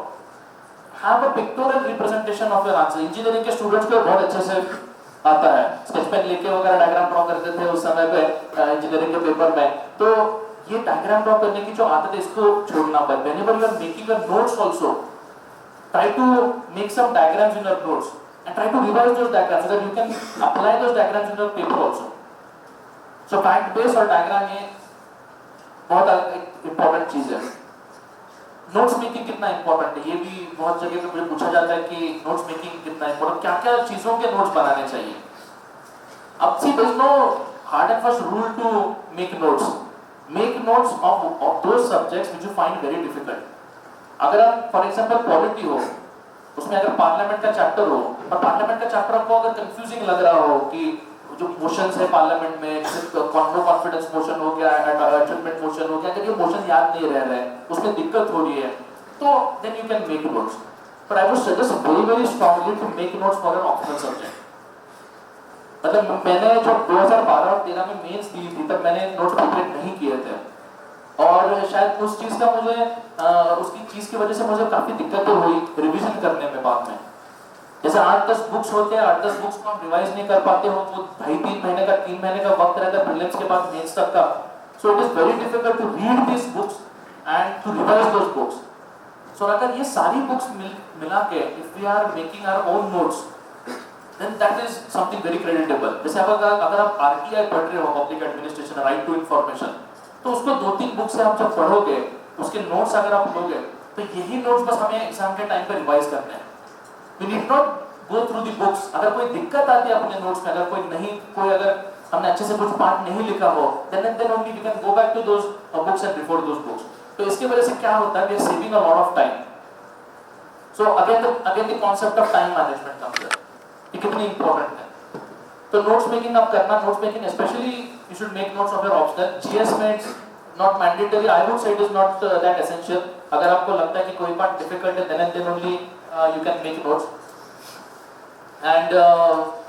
Speaker 3: have a pictorial representation of your answer. Engineering के स्टूडेंट्स को बहुत अच्छे से आता है, स्केच पेन लेके वगैरह डायग्राम ड्रॉ करते थे उस समय पे इंजीनियरिंग के पेपर में। तो ये डायग्राम ड्रॉ करने की जो आदत है इसको छोड़ना पड़ता है। Whenever you are making your notes also try to make some diagrams in your notes and try to revise those diagrams so that you can apply those diagrams in your paper also. So fact base और diagram ये बहुत important चीज है। Notes making कितना important है, ये भी बहुत जगह पे मुझे पूछा जाता है कि नोट्स मेकिंग कितना इंपॉर्टेंट, क्या क्या चीजों के नोट्स बनाने चाहिए। अब see there is no hard and fast rule to make notes. Make notes of those subjects which you find very difficult. अगर आप फॉर एग्जांपल पॉलिटी हो, उसमें अगर पार्लियामेंट का चैप्टर हो और पार्लियामेंट का चैप्टर आपको अगर कंफ्यूजिंग लग रहा हो कि जो मोशंस है पार्लियामेंट में, नो कॉन्फिडेंस मोशन हो गया, एडजमेंट मोशन हो गया, अगर ये मोशन याद नहीं रह रहे हैं, उसमें दिक्कत हो रही है, तो then you can make notes. But I would suggest very strongly to make notes for an optional subject. मतलब मैंने जब 2012 और 13 में मेंस दी थी तब मैंने नोट्स प्रिपेयर नहीं किए थे, और शायद उस चीज का मुझे उसकी चीज की वजह से मुझे काफी दिक्कतें हुई रिवीजन करने में बाद में। जैसे 8-10 बुक्स होते हैं, 8-10 बुक्स को हम रिवाइज नहीं कर पाते हो, वो 2.5-3 महीने का 3 महीने का वक्त रहता है प्रीलिम्स के बाद मेंस तक का। So it is very difficult to read this books and to revise those books. So अगर ये सारी बुक्स मिला के if we are making our own notes then that is something very creditable. जैसे अगर आप आरटीआई पढ़ रहे हो, public administration, right to information, तो उसको 2-3 बुक से आप जब पढ़ोगे, उसके नोट्स अगर आप लोगे, तो यही नोट्स बस हमें एग्जाम के टाइम पे रिवाइज करने हैं। We need not go through the books। अगर कोई दिक्कत आती है अपने नोट्स में, अगर हमने अच्छे से कुछ पार्ट नहीं लिखा हो, then only we can go back to those books and refer those books। तो इसकी वजह से क्या होता है, we are saving a lot of time। So again the concept of time management comes here, ये कितनी important है। तो नोट्स मेकिंग आप करना, notes making especially you should make notes of your optional। GS में it's not mandatory, I would say it is not that essential। अगर आपको लगता है कि कोई पार्ट difficult है, then only you can make notes। And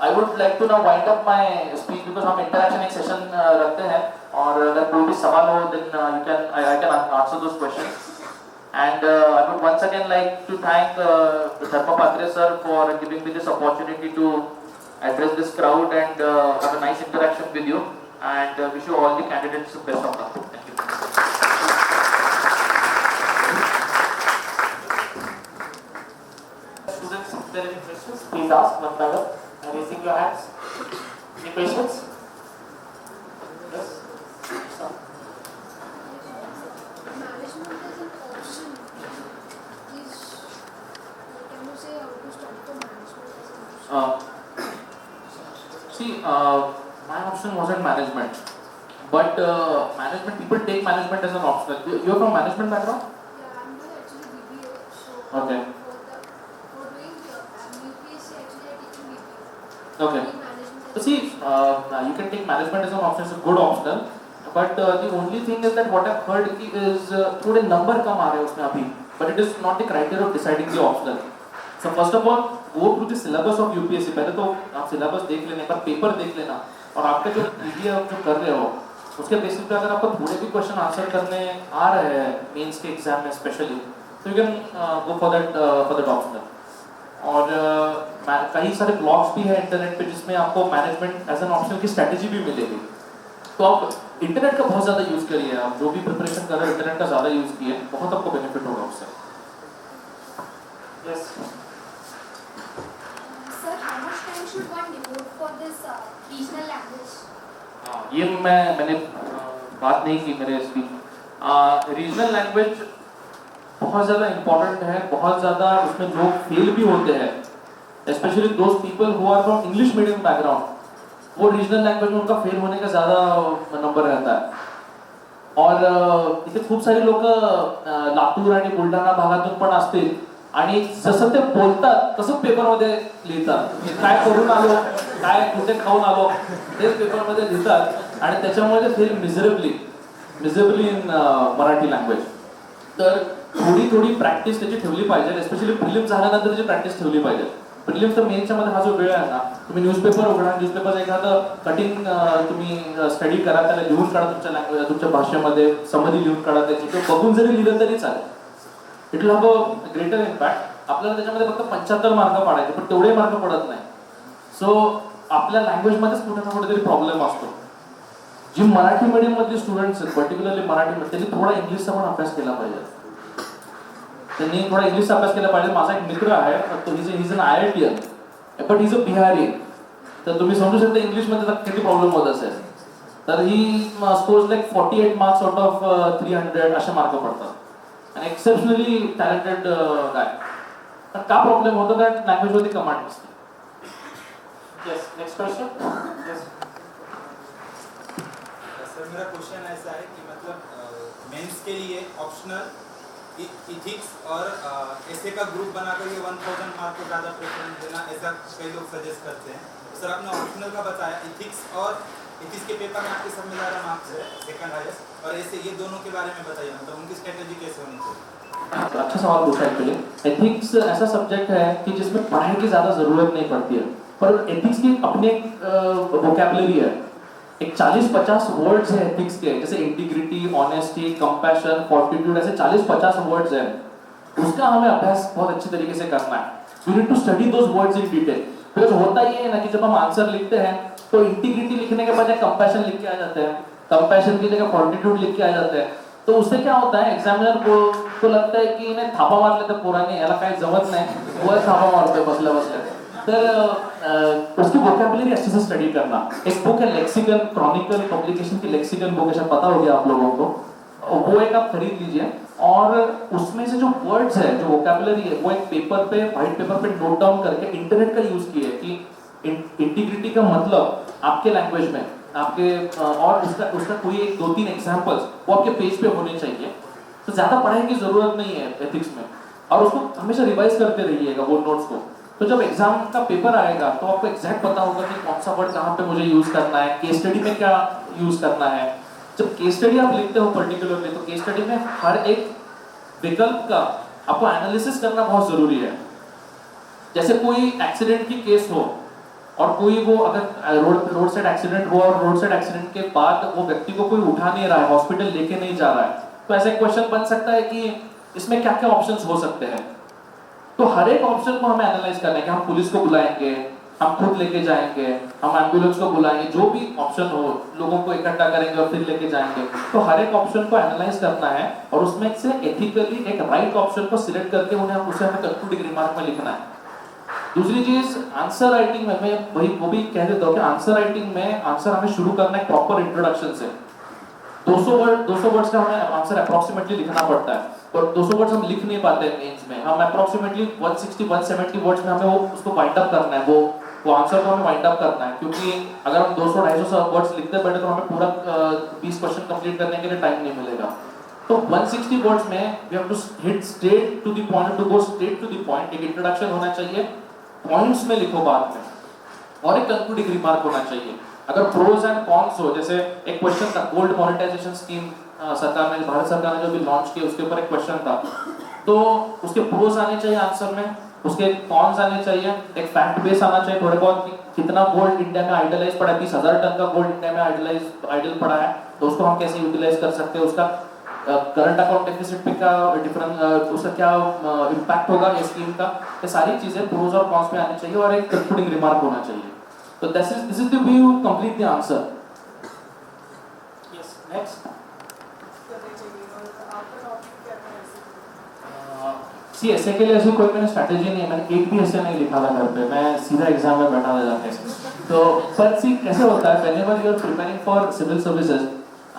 Speaker 3: I would like to now wind up my speech because हम interaction एक session रखते हैं, और अगर कोई भी सवाल हो then I can answer those questions। And I would once again like to thank Dharma Patre sir for giving me this opportunity to address this crowd and have a nice interaction with you, and wish you all the candidates the best of luck। Thank you।
Speaker 1: Students, if there are any questions, please ask one by one and raising your hands. Any questions? Yes? Sir.
Speaker 4: Management is an option. Is can you say how to study for management as an option?
Speaker 3: See, my option wasn't management, but management, people take management as an option। You're from management background?
Speaker 4: Yeah, I'm doing actually BBA. So
Speaker 3: Okay.
Speaker 4: for doing UPSC actually I teaching BBA.
Speaker 3: Okay.
Speaker 4: Doing management
Speaker 3: So
Speaker 4: as
Speaker 3: see, you can take management as an option, it's a good optional, but the only thing is that what I've heard is थोड़े number कम आ रहे हैं उसमें अभी, but it is not the criteria of deciding the optional। So first of all, go through the syllabus of UPSC। पहले तो आप syllabus देख लेने, पर पेपर देख लेना, और आपके जो PDF जो कर रहे हो उसके बेसिस पे अगर आपको थोड़े भी क्वेश्चन आंसर करने आ रहे हैं मेंस के एग्जाम में स्पेशली, तो you can go for that optional. और कई सारे ब्लॉग्स भी है इंटरनेट पे जिसमें आपको मैनेजमेंट एज एन ऑप्शनल की स्ट्रेटेजी भी मिलेगी। तो आप इंटरनेट का बहुत ज़्यादा यूज़ करिए, आप जो भी प्रिपरेशन कर रहे हो इंटरनेट का ज़्यादा यूज़ किए, बहुत आपको बेनिफिट होगा उससे।
Speaker 1: Yes.
Speaker 4: Sir, how much time should one devote for this regional language?
Speaker 3: ये मैंने बात नहीं की मेरे इसकी। रीजनल लैंग्वेज बहुत ज़्यादा इम्पोर्टेंट है, बहुत ज़्यादा उसमें लोग फेल भी होते हैं, specially those people who are from English medium background, वो रीजनल लँग्वेज में उनका फेल होने का ज़्यादा नंबर रहता है। और इथे खूप सारे लोक लातूर आणि बुलढाणा भागातून पण असतील आणि जसं ते बोलतात तसं पेपरमध्ये लिहितात, काय करून आलो, काय कुठे खाऊन आलो, तेच पेपरमध्ये लिहितात आणि त्याच्यामुळे ते फेल मिझरेबली इन मराठी लँग्वेज। तर थोडी प्रॅक्टिस त्याची ठेवली पाहिजे, स्पेशली प्रिलिम झाल्यानंतरची प्रॅक्टिस ठेवली पाहिजे। प्रिलिम तर मेनच्या मध्ये हा जो वेळ आहे ना, तुम्ही न्यूजपेपर उघडा, न्यूजपेपर एखादं कटिंग तुम्ही स्टडी करा, त्याला लिहून काढा तुमच्या लँग्वेज, तुमच्या भाषेमध्ये समरी लिहून काढा त्याची, तो बघून जरी लिहिलं तरी चालेल, it will have a greater impact. आपल्याला त्याच्यामध्ये फक्त 75 मार्क पाडायचे, पण तेवढे मार्क पडत नाही। सो आपल्या लँग्वेजमध्येच कुठे ना कुठेतरी प्रॉब्लेम असतो। जी मराठी मीडियम मधली स्टुडंट्स आहेत, पर्टिक्युलरली मराठी, त्यांनी थोडा इंग्लिशचा पण अभ्यास केला पाहिजे, त्यांनी थोडा इंग्लिशचा अभ्यास केला पाहिजे। माझा एक मित्र आहे, तो is an IITian, but is a Bihari, तर तुम्ही समजू शकता इंग्लिशमध्ये त्याचा किती प्रॉब्लेम होत असेल। तर he scores like 48 marks out of 300 असे मार्क पडतात, आणि एक्सेप्शनली टॅलेंटेड गाय। पण का प्रॉब्लेम होतो, कारण लँग्वेजवरती कमांड नसते।
Speaker 1: Yes. Next question. Yes.
Speaker 5: Sir मेरा क्वेश्चन ऐसा है कि मतलब मेंस के लिए ऑप्शनल इथिक्स और ऐसे का ग्रुप बनाकर ये 1000 मार्क को ज़्यादा प्रेफरेंस देना, ऐसा कई लोग सजेस्ट करते हैं। सर आपने ऑप्शनल का बताया, इथिक्स और इथिक्स के पेपर में आपके सब में ज़्यादा मार्क्स है, सेकंड हाईएस्ट, और ऐसे ये दोनों के बारे में बताइए, मतलब उनकी स्ट्रेटेजी कैसे होनी चाहिए।
Speaker 3: अच्छा सवाल पूछा एक्चुअली। एथिक्स ऐसा सब्जेक्ट है कि जिसमें पढ़ाई की ज़्यादा ज़रूरत नहीं पड़ती है, पर एथिक्स की अपने वोकैबुलरी है। एक 40-50 वर्ड्स है एथिक्स के, जैसे इंटीग्रिटी, ऑनेस्टी, कंपैशन, फॉर्टिट्यूड, ऐसे 40-50 वर्ड्स हैं। उसका हमें अभ्यास बहुत अच्छी तरीके से करना है। You need to study those words in detail, because होता ये है ना कि जब हम आंसर लिखते हैं तो इंटीग्रिटी लिखने के बजाय कंपैशन लिख के आ जाते हैं, कंपैशन की जगह फॉर्टिट्यूड लिख के आ जाते हैं। तो उससे क्या होता है, एग्जामिनर को लगता है की इन्हें थापा मारले तर पोरांनी, याला काही जमत नाही, वो थापा मारतोय बसल्या बसल्या। तर उसकी वोकैबुलरी अच्छे से स्टडी करना। एक बुक है लेक्सिकन क्रॉनिकल पब्लिकेशन की, लेक्सिकन बुक है, शायद पता होगी आप लोगों को, वो एक आप खरीद लीजिए, और उसमें से जो वर्ड्स है, जो वोकैबुलरी है, वो एक पेपर पे, व्हाइट पेपर पे नोट डाउन करके इंटरनेट का यूज किए कि इंटीग्रिटी का मतलब आपके लैंग्वेज में, आपके और उसका कोई एक 2-3 एग्जांपल्स वो आपके पेज पे होने चाहिए। तो ज्यादा पढ़ाई की जरूरत नहीं है एथिक्स में, और उसको हमेशा रिवाइज करते रहिएगा वो नोट्स को। तो जब एग्जाम का पेपर आएगा तो आपको एग्जैक्ट पता होगा कि कौन सा वर्ड कहाँ पे मुझे यूज करना है, केस स्टडी में क्या यूज करना है। जब केस स्टडी आप लिखते हो पर्टिकुलरली, तो केस स्टडी में हर एक विकल्प का आपको एनालिसिस करना बहुत जरूरी है। जैसे कोई एक्सीडेंट की केस हो, और कोई वो अगर रोड साइड एक्सीडेंट हुआ और रोड साइड एक्सीडेंट के बाद वो व्यक्ति को कोई उठा नहीं रहा है, हॉस्पिटल लेके नहीं जा रहा है, तो ऐसा क्वेश्चन बन सकता है कि इसमें क्या क्या ऑप्शंस हो सकते हैं। तो हर एक ऑप्शन को हमें एनालाइज करना है कि हम पुलिस को बुलाएंगे, हम खुद लेके जाएंगे, हम एम्बुलेंस को बुलाएंगे, जो भी ऑप्शन हो, लोगों को इकट्ठा करेंगे और फिर लेके जाएंगे। तो हर एक ऑप्शन को एनालाइज करना है, और उसमें से एथिकली एक राइट ऑप्शन को सिलेक्ट करके उसे हमें कंक्लूडिंग रिमार्क में लिखना है। दूसरी चीज, आंसर राइटिंग में मैं वो भी कह देता हूँ कि आंसर राइटिंग में आंसर हमें शुरू करना है प्रॉपर इंट्रोडक्शन से। 200 वर्ड्स का हमें आंसर अप्रोक्सीमेटली लिखना पड़ता है, और 200 वर्ड्स हम लिख नहीं पाते हैं मेंस में। हम अप्रोक्सीमेटली 160-170 वर्ड्स में हमें वो उसको वाइंड अप करना है, वो आंसर को हमें वाइंड अप करना है, क्योंकि अगर हम 200-250 वर्ड्स लिखते बैठे तो हमें पूरा 20 क्वेश्चन कंप्लीट करने के लिए टाइम नहीं मिलेगा। तो 160 वर्ड्स में we have to hit straight to the point, to go straight to the point. एक इंट्रोडक्शन होना चाहिए, पॉइंट्स में लिखो बाद में, और एक कंक्लूडिंग रिमार्क होना चाहिए। अगर प्रोज एंड कॉन्स हो, जैसे एक क्वेश्चन था गोल्ड मोनेटाइजेशन स्कीम, सरकार ने, भारत सरकार ने जो भी लॉन्च किया, उसके ऊपर एक क्वेश्चन था, तो उसके प्रोज आने चाहिए आंसर में, उसके कॉन्स आने चाहिए, एक फैक्ट बेस आना चाहिए थोड़े बहुत कि कितना गोल्ड इंडिया में आइडलाइज पड़ा है, 20,000 टन का गोल्ड इंडिया में आइडल पड़ा है, तो उसको हम कैसे यूटिलाइज कर सकते हैं, उसका करंट अकाउंट डेफिसिट पे का डिफरेंस, उसका क्या इम्पैक्ट होगा इस स्कीम का, ये सारी चीजें प्रोज और कॉन्स में आनी चाहिए, और एक कंक्लूडिंग रिमार्क होना चाहिए। तो this is the way you complete the answer.
Speaker 1: Yes. Next.
Speaker 3: सी ऐसे के लिए ऐसी कोई मैंने स्ट्रैटेजी नहीं है, मैंने एक भी ऐसे नहीं लिखा था घर पे, मैं सीधा एग्जाम में बैठा था जाके। तो पर सी कैसे होता है, whenever you are preparing for civil services,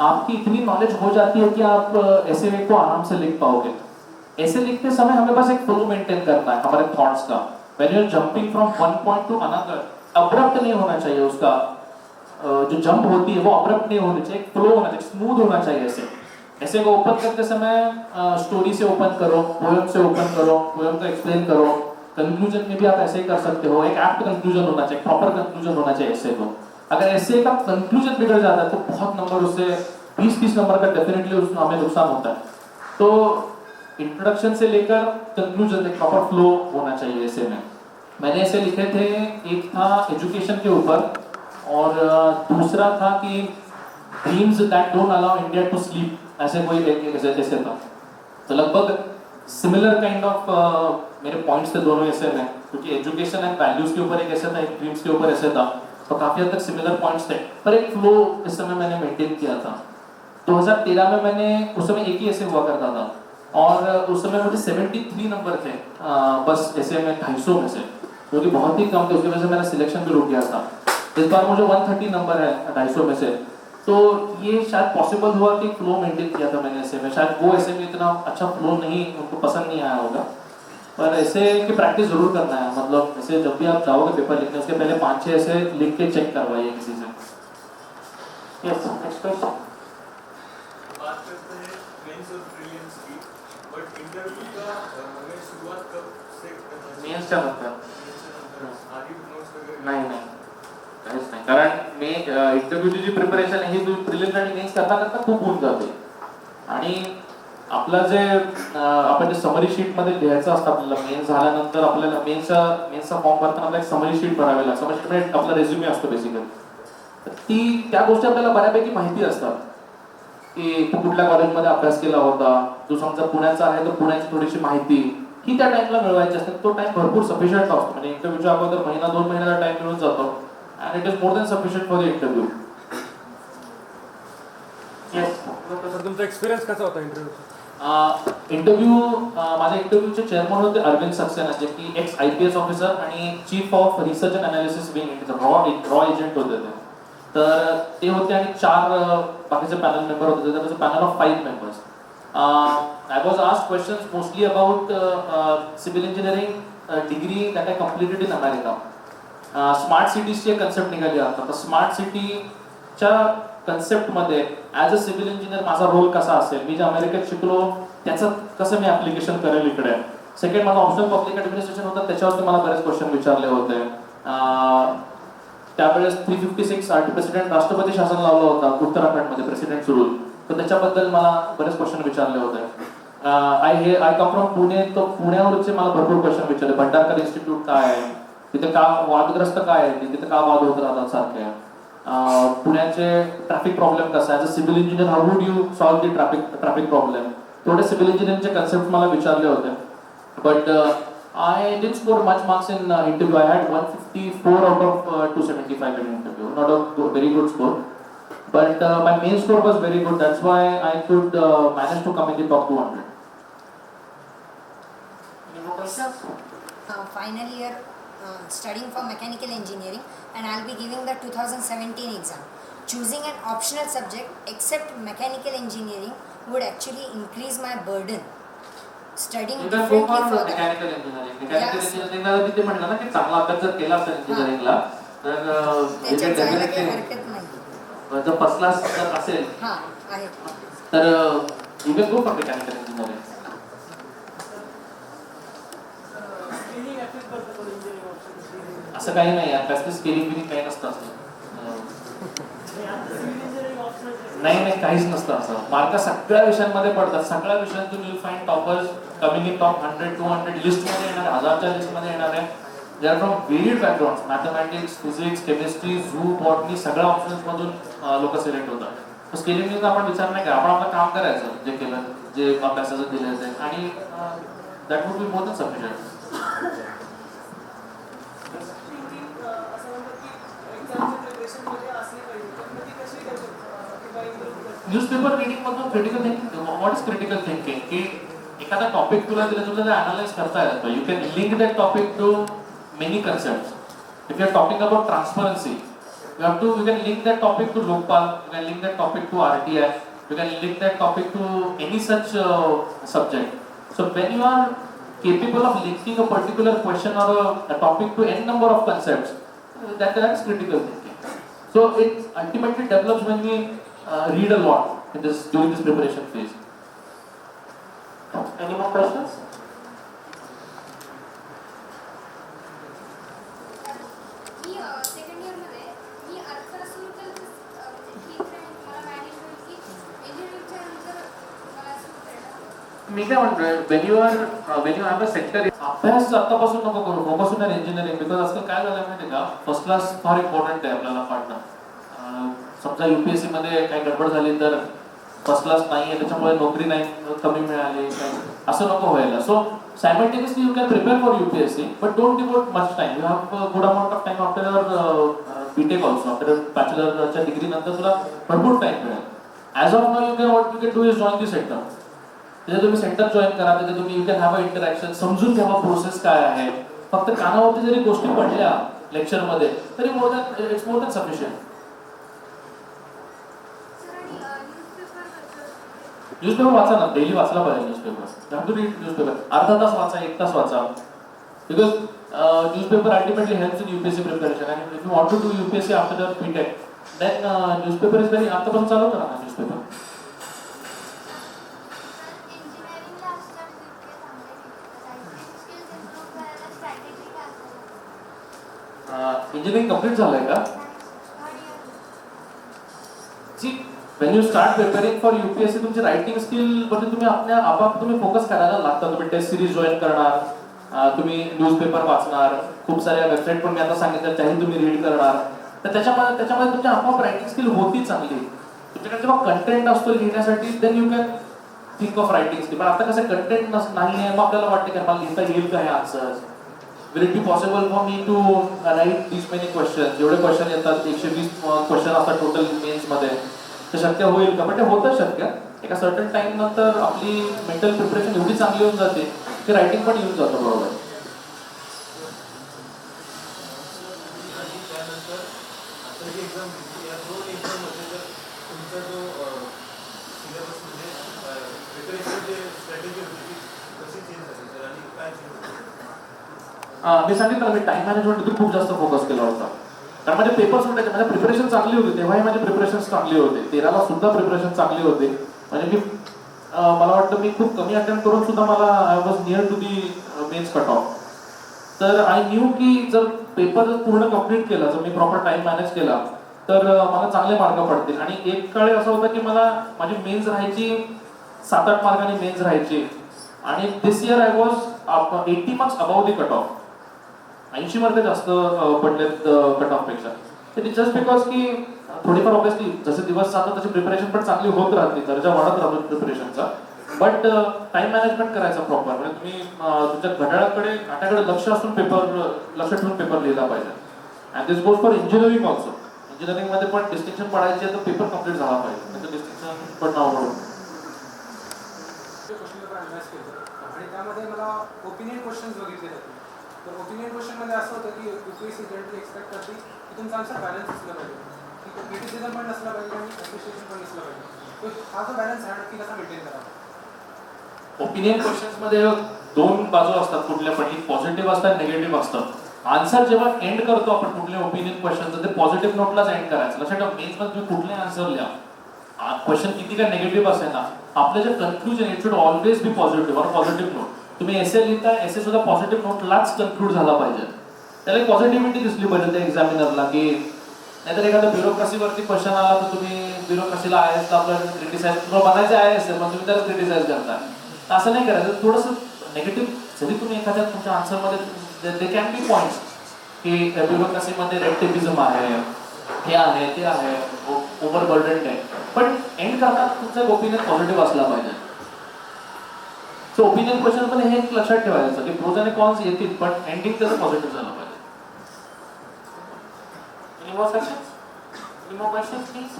Speaker 3: आपकी इतनी नॉलेज हो जाती है कि आप ऐसे को आराम से लिख पाओगे। ऐसे लिखते समय हमें बस एक फ्लो मेंटेन करना है हमारे थॉट्स का। When you are jumping from one point to another, abrupt नहीं होना चाहिए उसका, जो जंप होती है वो अब्रप्ट नहीं होनी चाहिए, फ्लो होना चाहिए, स्मूथ होना चाहिए। ऐसे को ओपन करते समय स्टोरी से ओपन करो, पोएम से ओपन करो, पोएम को एक्सप्लेन करो, कंक्लूजन में भी आप ऐसे ही कर सकते हो। एक एप्ट कंक्लूजन होना चाहिए, प्रॉपर कंक्लूजन होना चाहिए ऐसे को। अगर ऐसे का कंक्लूजन बिगड़ जाता है तो बहुत नंबर उससे 20-30 नंबर का डेफिनेटली उसमें हमें नुकसान होता है। तो इंट्रोडक्शन से लेकर कंक्लूजन एक प्रॉपर फ्लो होना चाहिए ऐसे में। मैंने ऐसे लिखे थे, एक था एजुकेशन के ऊपर और दूसरा था कि dreams that don't allow India to sleep, ऐसे कोई ऐसे था। तो लगभग सिमिलर काइंड ऑफ मेरे पॉइंट्स थे दोनों ऐसे में, क्योंकि एजुकेशन एंड वैल्यूज के ऊपर एक ऐसे था, एक ड्रीम्स के ऊपर ऐसे था, तो काफी हद तक सिमिलर पॉइंट्स थे, पर एक फ्लो इस समय मैंने मेंटेन किया था। 2013 में मैंने, उस समय एक ही ऐसे हुआ करता था और उस समय मुझे 73 नंबर थे बस ऐसे में 250 में से, जो कि बहुत ही कम थे, उसकी वजह से मेरा सिलेक्शन भी रुक गया था। इस बार मुझे 130 नंबर है 250 में से, तो ये शायद पॉसिबल हुआ कि फ्लो मेंटेन किया था मैंने ऐसे में। शायद वो ऐसे में इतना अच्छा फ्लो नहीं, उनको पसंद नहीं आया होगा, पर ऐसे की प्रैक्टिस जरूर करना है। मतलब ऐसे जब भी आप जाओगे पेपर लिखने, उसके पहले 5-6 ऐसे लिख के चेक करवाइए किसी से।
Speaker 1: Yes, next question.
Speaker 6: बात करते हैं मेंस और प्रीलिम्स की, बट इंटरव्यू का हमें शुरुआत कब से करना चाहिए?
Speaker 3: मेंस का मतलब
Speaker 6: आधी नोट्स वगैरह
Speaker 3: नाही नाही काहीच नाही, कारण मी इंटरव्ह्यूची जी प्रिपरेशन आहे ही प्रिलिम्स आणि मेन्स करता करता खूप होऊन जाते। आणि आपलं जे आपण जे समरी शीट मध्ये लिहायचं असतं आपल्याला, मेन्स झाल्यानंतर आपल्याला मेन्सचा फॉर्म भरताना आपल्याला एक समरी शीट भरावी लागते। समरी शीट मध्ये आपला रेझ्युमे असतो बेसिकली, ती त्या गोष्टी आपल्याला बऱ्यापैकी माहिती असतात की तू कुठल्या कॉलेजमध्ये अभ्यास केला होता, जो समजा पुण्याचा आहे तर पुण्याची थोडीशी माहिती ही त्या टाइमला मिळवायची असते। तो टाइम भरपूर सफिशियंट असतो, म्हणजे इंटरव्ह्यूच्या अगोदर महिना-2 महिन्याचा टाइम मिळून जातो and it is more than sufficient for the interview.
Speaker 1: Yes.
Speaker 7: Sir तुमचा एक्सपिरियन्स कसा होता इंटरव्ह्यू?
Speaker 3: इंटरव्ह्यू माझ्या इंटरव्ह्यूचे चेअरमन होते अरविंद सक्सेना, जे की एक्स IPS ऑफिसर आणि chief of research and analysis wing raw agent होते ते। तर ते होते आणि 4 बाकीचे पॅनल मेंबर होते, त्याचं panel of 5 members. I was asked questions mostly about civil engineering degree that I completed in America. Smart सिटीजची एक कन्सेप्ट निघाली आता, तर स्मार्ट सिटीच्या कन्सेप्टमध्ये ॲज अ सिव्हिल इंजिनियर माझा रोल कसा असेल, मी जे अमेरिकेत शिकलो त्याचं कसं मी ॲप्लिकेशन करेल इकडे. सेकंड, माझा ऑप्शनल पब्लिक ॲडमिनिस्ट्रेशन होता, त्याच्यावरती मला बरेच क्वेश्चन विचारले होते. त्यावेळेस 356 प्रेसिडेंट राष्ट्रपती शासन लावलं होता उत्तराखंडमध्ये, प्रेसिडेंट रूल, तर त्याच्याबद्दल मला बरेच क्वेश्चन विचारले होते. आय कम फ्रॉम पुणे, तर पुण्यावरचे मला भरपूर क्वेश्चन विचारले. भंडारकर इन्स्टिट्यूट काय आहे, तिथे का वादग्रस्त काय आहे, तिथे का वाद होत राहतात सारखे, पुण्याचे ट्रॅफिक प्रॉब्लेम कसा आहे, as a civil engineer how would you solve the traffic problem, थोडे सिव्हिल इंजिनिअरिंगचे कन्सेप्ट मला विचारले होते. But I didn't score much marks in interview. I had 154 out of 275 in interview, not a very good score, but my main score was very good, that's why I could manage to come in the top 200.
Speaker 8: Final year studying for mechanical engineering, and I'll be giving the 2017 exam. Choosing an optional subject except mechanical engineering would actually increase my burden. Studying
Speaker 3: You can go
Speaker 8: differently
Speaker 3: for
Speaker 8: for that.
Speaker 3: mechanical engineering. Mechanical
Speaker 8: Yes.
Speaker 3: engineering ला तिथे म्हटलं ना की चांगला अभ्यास जर केला असेल इंजिनिअरिंगला तर
Speaker 8: त्याच्यात जायला काही हरकत नाही.
Speaker 3: जर फर्स्ट क्लास जर असेल
Speaker 8: हां आहे.
Speaker 3: तर you can go for mechanical engineering. असं काही नाही आहे, त्याचं स्केलिंग बिलिंग काही नसतं असं. नाही काहीच नसतं असं. मार्क सगळ्या विषयांमध्ये पडतात, सगळ्या विषयांतून you find toppers coming in top 100-200 लिस्टमध्ये येणार, 1000च्या लिस्टमध्ये येणार आहे. They are from varied background, mathematics, physics, chemistry, zoo, botany, सगळ्या ऑप्शन्समधून लोक सिलेक्ट होतात. स्केलिंग आपण विचार नाही करा, आपण आपलं काम करायचं जे केलं, जे अभ्यासाचं दिलं ते, आणि that would be more than sufficient. Newspaper reading मधून critical thinking, what is critical thinking, की एखादा टॉपिक तुला दिला तुला अनालाइज करता येतं. You can link that topic to many concepts. If you are talking about transparency, you can link that topic to Lokpal, you can link that topic to RTI, you can link that topic to any such subject. So when you are capable of linking a particular question or a topic to n number of concepts, that's critical thinking. So it ultimately develops when we read a lot during this preparation phase.
Speaker 1: Any more questions?
Speaker 4: Me second year मध्ये मी अर्थशास्त्र ठीक आहे मला management की इंजिनिअरिंगच्या नंतर मला सुरू
Speaker 3: मी काय म्हणतोय, when you have a sector, अभ्यास आतापासून नको करू, फोकस ऑन इंजिनिअरिंग. बिकॉज आजकाल काय झालं माहिती का, फर्स्ट क्लास फार इम्पॉर्टंट आहे आपल्याला पाडणं. समजा UPSC मध्ये काही गडबड झाली तर फर्स्ट क्लास नाही आहे, त्याच्यामुळे नोकरी नाही, कमी मिळाली, असं नको व्हायला. सो simultaneously you can prepare for UPSC, but don't devote much time. You have a good amount of time after your BTech also, after bachelorच्या डिग्री नंतर तुला भरपूर टाइम मिळेल. As of now, what you can do is join the center. त्याच्यात तुम्ही centre join करा, त्याच्यात तुम्ही you can have a interaction, समजून घ्यावा प्रोसेस काय आहे. फक्त कानावरती जरी गोष्टी पडल्या लेक्चरमध्ये तरी it's more than sufficient. Newspaper वाचा ना, डेली वाचला पाहिजे newspaper. You have to read newspaper. अर्धा तास वाचा, 1 तास वाचा. Because newspaper ultimately helps in UPSC preparation. And if you want to do UPSC after your BTech, then newspaper is very, आतापासून चालू करा ना न्यूजपेपर. इंजिनिअरिंग कंप्लीट झालंय का? जी when you start preparing for UPSC, तुमची रायटिंग स्किल म्हणजे तुम्ही आपाप तुम्ही फोकस करायला लागता. तुम्ही टेस्ट सिरीज जॉईन करणार, तुम्ही न्यूजपेपर वाचणार, खूप साऱ्या वेबसाईट पण मी आता सांगितलं त्याही तुम्ही रीड करणार. तर त्याच्यामध्ये तुमची आपाप रायटिंग स्किल होती चांगली. तुमच्याकडे जेव्हा कंटेंट असतो लिहिण्यासाठी, then you can think of writing skill. पण आता कसं कंटेंट नाही आहे, मग आपल्याला वाटतं की मला लिहिता येईल का हे answers. Will it be possible for me to write this many question. जेवढे क्वेश्चन येतात 120 क्वेश्चन असतात टोटल मेन्समध्ये, ते शक्य होईल का? पण ते होतं शक्य. एका सर्टन टाइम नंतर आपली मेंटल प्रिपरेशन एवढी चांगली होऊन जाते की रायटिंग पण येऊन जातं बरोबर. मी सांगितलं मी टाइम मॅनेजमेंट खूप जास्त फोकस केला होता. कारण माझे पेपर्स होते, माझ्या प्रिपरेशन चांगली होती, तेव्हाही माझे प्रिपरेशन चांगली होते. 13ला सुद्धा प्रिपरेशन चांगली होते. म्हणजे मी मला वाटतं मी खूप कमी अटेम्प्ट करून सुद्धा मला I was near to the mains cut off. तर आय न्यू की जर पेपर पूर्ण कम्प्लीट केला, जर मी प्रॉपर टाइम मॅनेज केला तर मला चांगले मार्क पडतील. आणि एक काळ असा होता की मला माझी मेन्स राहायची 7-8 मार्कांनी मेन्स राहायची. आणि this year I was 80 marks above the cut off. 80 mark जास्त पडलेत कट ऑफ पेक्षा. ते जस्ट बिकॉज की थोडीफार ऑब्वियसली जसे दिवस जातात तशी प्रिपरेशन पण चांगली होत राहते, दर्जा वाढत राहतो प्रिपरेशनचा. बट टाइम मॅनेजमेंट करायचा प्रॉपर. म्हणजे तुम्ही तुमच्या घड्याळाकडे लक्ष असून लक्ष ठेवून पेपर लिहिला पाहिजे. And this goes for engineering also. इंजिनिअरिंगमध्ये पण डिस्टिंक्शन पडायची आहे तर पेपर कम्प्लीट झाला पाहिजे, म्हणजे डिस्टिंक्शन पण नाव म्हणून.
Speaker 2: आणि त्यामध्ये मला ओपिनियन क्वेश्चन्स बघितले जाते. तर ओपिनियन क्वेश्चनमध्ये असं होतं की UPSC जनरली एक्सपेक्ट करते की तुमचा आन्सर बॅलन्स असला पाहिजे, की क्रिटिसिझम पण नसला पाहिजे आणि अप्रिशिएशन पण नसला पाहिजे. तर हा जो बॅलन्स आहे नक्की कसा मेंटेन करावा?
Speaker 3: ओपिनियन क्वेश्चन्समध्ये 2 बाजू असतात कुठल्या पण, पॉझिटिव्ह असतात, निगेटिव्ह असतात. आन्सर जेव्हा एंड करतो आपण कुठल्या ओपिनियन क्वेश्चनचं, ते पॉझिटिव्ह नोटलाच एंड करायचं. लक्षात ठेवा, मेन्समध्ये तुम्ही कुठले आन्सर लिहा, क्वेश्चन किती काय निगेटिव्ह असेल ना, आपलं जे conclusion it should always be positive और पॉझिटिव्ह नोट. तुम्ही एसे लिहिता, एसे सुद्धा पॉझिटिव्ह नोटलाच कन्क्लूड झाला पाहिजे. त्याला पॉझिटिव्हिटी दिसली पाहिजे त्या एक्झामिनरला. की नाहीतर एखादा ब्युरोक्रेसीवरती क्वेश्चन आला तर तुम्ही ब्युरोक्रेसीला IAS ला आपल्याला क्रिटिसाइज, तुम्हाला बनायचं IAS आहे पण तुम्ही त्याला क्रिटिसाइज करता. असं नाही करायचं. थोडंसं निगेटिव्ह जरी तुम्ही एखाद्या तुमच्या आन्सरमध्ये दे कॅन बी पॉईंट्स की ब्युरोक्रेसीमध्ये रेड टेपिझम आहे, हे आहे, ते आहे, ओव्हर बर्डन्ड आहे. पण एंड करताना तुमचा ओपिनियन पॉझिटिव्ह असला पाहिजे. सो ओपिनियन क्वेश्चन पण हे एक लक्षात ठेवायचं की प्रोज आणि कॉन्स येतील पण एंडिंग त्याचं पॉझिटिव्ह झालं पाहिजे.
Speaker 1: Any more questions? Any more questions, please?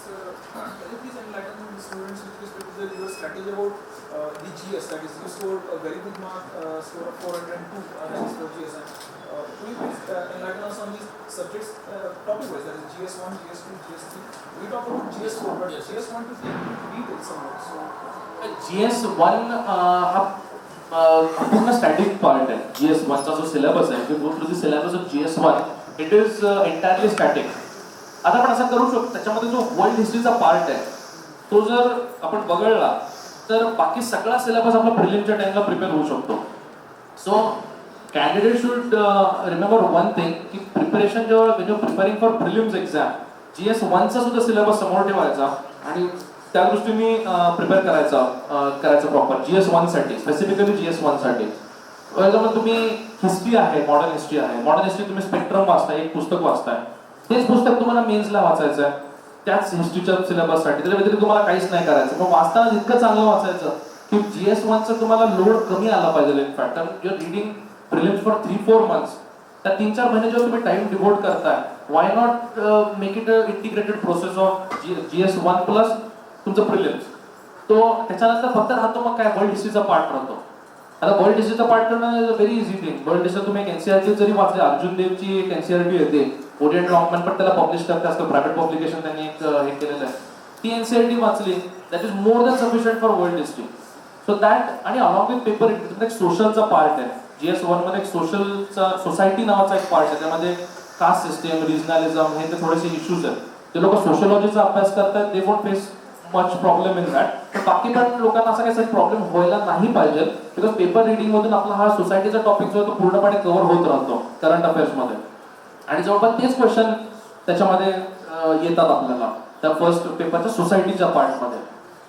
Speaker 2: Sir, can you please enlighten me
Speaker 9: students with respect to your strategy about the GS, that is, you scored a very good mark, score of 402 that is for GS. Could you please enlighten us on these subjects topic-wise, that is GS1, GS2, GS3. We talk about GS4, but GS1 to 3 detail somewhat. So
Speaker 3: GS1 हा पूर्ण static part आहे. GS1 चा जो syllabus आहे, if you go through the syllabus of GS1, it is entirely static. आता आपण असं करू शकतो, त्याच्यामध्ये जो वर्ल्ड हिस्ट्रीचा पार्ट आहे तो जर आपण बघळला तर बाकी सगळा सिलेबस आपला प्रिलिमच्या टाइमला प्रिपेअर होऊ शकतो. So candidate should remember one thing की प्रिपरेशन जेव्हा when you're preparing for prelims exam, GS1 चा सुद्धा सिलेबस समोर ठेवायचा आणि त्या दृष्टीने प्रिपेअर करायचं प्रॉपर GS1 साठी, स्पेसिफिकली GS1 साठी. फॉर तुम्ही हिस्ट्री आहे, मॉडर्न हिस्ट्री तुम्ही स्पेक्ट्रम वाचताय, एक पुस्तक वाचताय, तेच पुस्तक तुम्हाला मेन्सला वाचायचं आहे त्याच हिस्ट्रीच्या सिलेबस साठी. त्याच्या व्यतिरिक्त तुम्हाला काहीच नाही करायचं. पण वाचताना इतकं चांगलं वाचायचं की GS1 चा तुम्हाला लोड कमी आला पाहिजे. In fact you are reading prelims for 3-4 months. त्या 3-4 महिने जेव्हा तुम्ही टाइम डिवोट करताय, why not make it a integrated process of GS1 plus तुमचं प्रिलिम्स. तो त्याच्यानंतर फक्त राहतो मग काय वर्ल्ड हिस्ट्रीचा पार्ट राहतो. आता वर्ल्ड हिस्ट्रीचा पार्ट करणं is a very easy thing. World history तुम्ही एक एनसीईआरटी जरी वाचले, अर्जुन देवची एक एनसीईआरटी येते, ओरिएंट रॉकमॅन पण त्याला पब्लिश करत असतं, प्रायव्हेट पब्लिकेशन त्यांनी एक हे केलेलं आहे. ती एनसीईआरटी वाचली, that is more than sufficient for world history. So that आणि अलॉंग विथ पेपर एक सोशलचा पार्ट आहे. GS1 मध्ये एक सोशलचा सोसायटी नावाचा एक पार्ट आहे. त्यामध्ये कास्ट सिस्टम, रिजनलिझम हे ते थोडेसे इश्यूज आहेत. ते लोक सोशलॉजीचा अभ्यास करतात, they won't face much problem in that. तर बाकी पण लोकांना असा काही प्रॉब्लेम व्हायला नाही पाहिजे, बिकॉज पेपर रिडिंग मधून आपला हा सोसायटीचा टॉपिक जो आहे तो पूर्णपणे कव्हर होत राहतो करंट अफेअर्स मध्ये. आणि जवळपास तेच क्वेश्चन त्याच्यामध्ये येतात आपल्याला त्या फर्स्ट पेपरच्या सोसायटीच्या पार्टमध्ये.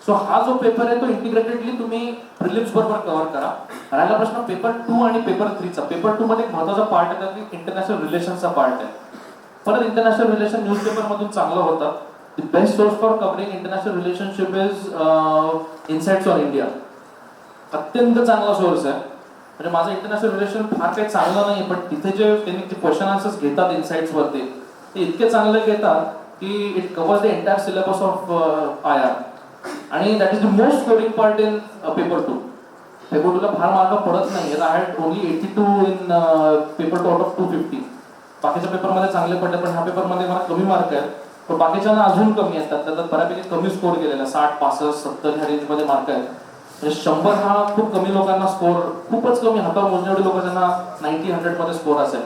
Speaker 3: सो हा जो पेपर आहे तो इंटिग्रेटेडली तुम्ही प्रिलिम्स बरोबर कव्हर करा. राहिला प्रश्न पेपर 2 आणि पेपर 3चा. पेपर 2 मध्ये एक महत्त्वाचा पार्ट आहे की इंटरनॅशनल रिलेशनचा पार्ट आहे. परत इंटरनॅशनल रिलेशन न्यूजपेपर मधून चांगलं होतं. The best source for covering international relationship is insights on India. अत्यंत चांगला सोर्स आहे. म्हणजे माझं इंटरनॅशनल रिलेशन फार काही चांगलं नाही, पण तिथे जे त्यांनी क्वेश्चन आन्सर्स घेतात इनसाइट्स वरती ते इतके चांगले घेतात की it covers the entire syllabus of IR. आणि that is the most scoring part in paper 2. Paper 2 ला फार मार्क पडत नाही. I had only 82 in paper 2 out of 250. बाकीच्या पेपरमध्ये चांगले पडले, पण ह्या पेपरमध्ये मला कमी मार्क आहेत. पण बाकीच्यांना अजून कमी असतात. त्यात बऱ्यापैकी कमी स्कोर केलेला, 60, 65, 70 ह्या रेंजमध्ये मार्क आहेत. म्हणजे 100 हा खूप कमी लोकांना स्कोर, खूपच कमी, हातावर मोजण्याएवढे लोक ज्यांना 90-100 मध्ये स्कोर असेल.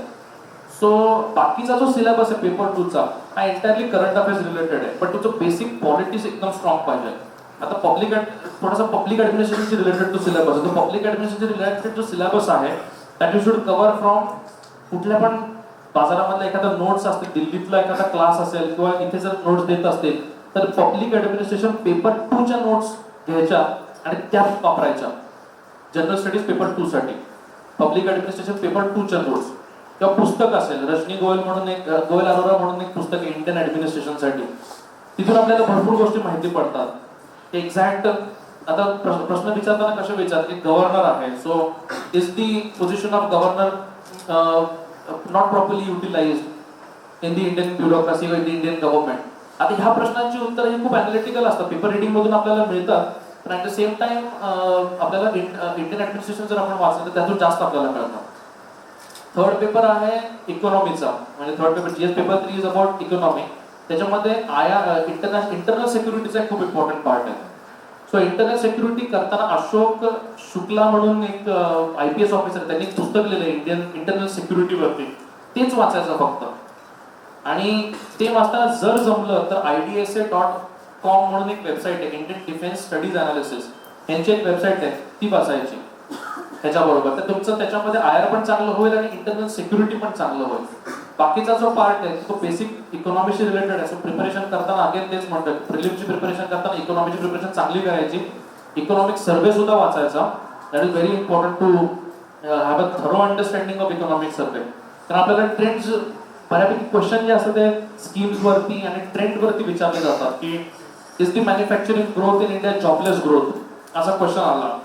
Speaker 3: सो बाकीचा जो सिलेबस आहे पेपर 2चा हा एंटायरली करंट अफेअर्स रिलेटेड आहे, पण तुमचं बेसिक पॉलिटिक्स एकदम स्ट्रॉंग पाहिजे. आता थोडासा पब्लिक ऍडमिनिस्ट्रेशनशी रिलेटेड जो सिलेबस आहे, तो पब्लिक ऍडमिनिस्ट्रेशन रिलेटेड जो सिलेबस आहे that you should cover from कुठल्या पण बाजारामधला एखादा नोट्स असतील, दिल्लीतला एखादा क्लास असेल किंवा इथे जर नोट्स देत असतील तर पब्लिक ऍडमिनिस्ट्रेशन पेपर 2च्या नोट्स घ्यायच्या आणि त्यात वापरायच्या. जनरल स्टडीज पेपर 2 साठी पब्लिक ऍडमिनिस्ट्रेशन पेपर 2च्या नोट्स किंवा पुस्तक असेल, रजनी गोयल म्हणून एक, गोयल अरोरा म्हणून एक पुस्तक आहे इंडियन ऍडमिनिस्ट्रेशन साठी. तिथून आपल्याला भरपूर गोष्टी माहिती पडतात. एक्झॅक्ट आता प्रश्न विचारताना कसे विचारतात की गव्हर्नर आहे, so is the position of governor not properly utilised in the Indian bureaucracy in the Indian government. आता ह्या प्रश्नांची उत्तर ही खूप अनालिटिकल असतात, पेपर रिडिंग मधून आपल्याला मिळतात. पण ऍट द सेम टाइम आपल्याला इंडियन ऍडमिनिस्ट्रेशन जर आपण वाचलं तर त्यातून जास्त आपल्याला कळतं. थर्ड पेपर आहे इकॉनॉमीचा, म्हणजे third paper GS paper 3 is about economy. त्याच्यामध्ये इंटरनल सिक्युरिटीचा एक खूप इम्पॉर्टंट पार्ट आहे. सो इंटरनल सिक्युरिटी करताना अशोक शुक्ला म्हणून एक IPS ऑफिसर, त्यांनी एक पुस्तक लिहिलं इंटरनल सिक्युरिटीवरती. तेच वाचायचं फक्त. आणि ते वाचताना जर जमलं तर IDSA.com म्हणून एक वेबसाईट आहे, इंडियन डिफेन्स स्टडीज अनालिसिस, यांची एक वेबसाईट आहे, ती वाचायची त्याच्याबरोबर. तर तुमचं त्याच्यामध्ये IR पण चांगलं होईल आणि इंटरनल सिक्युरिटी पण चांगलं होईल. बाकीचा जो पार्ट आहे तो बेसिक इकॉनॉमीशी रिलेटेड आहे. सो प्रिपरेशन करताना अगेन तेच म्हणतात, प्रिलिमची प्रिपरेशन करताना इकॉनॉमीची प्रिपरेशन चांगली करायची. इकॉनॉमिक सर्वे सुद्धा वाचायचा. That is very important to have a thorough understanding of economic survey. कारण आपल्याला ट्रेंड्स बऱ्यापैकी क्वेश्चन जे असतात ते स्कीम्स वरती आणि ट्रेंड वरती विचारले जातात की is the manufacturing growth in India jobless growth, असा क्वेश्चन आला.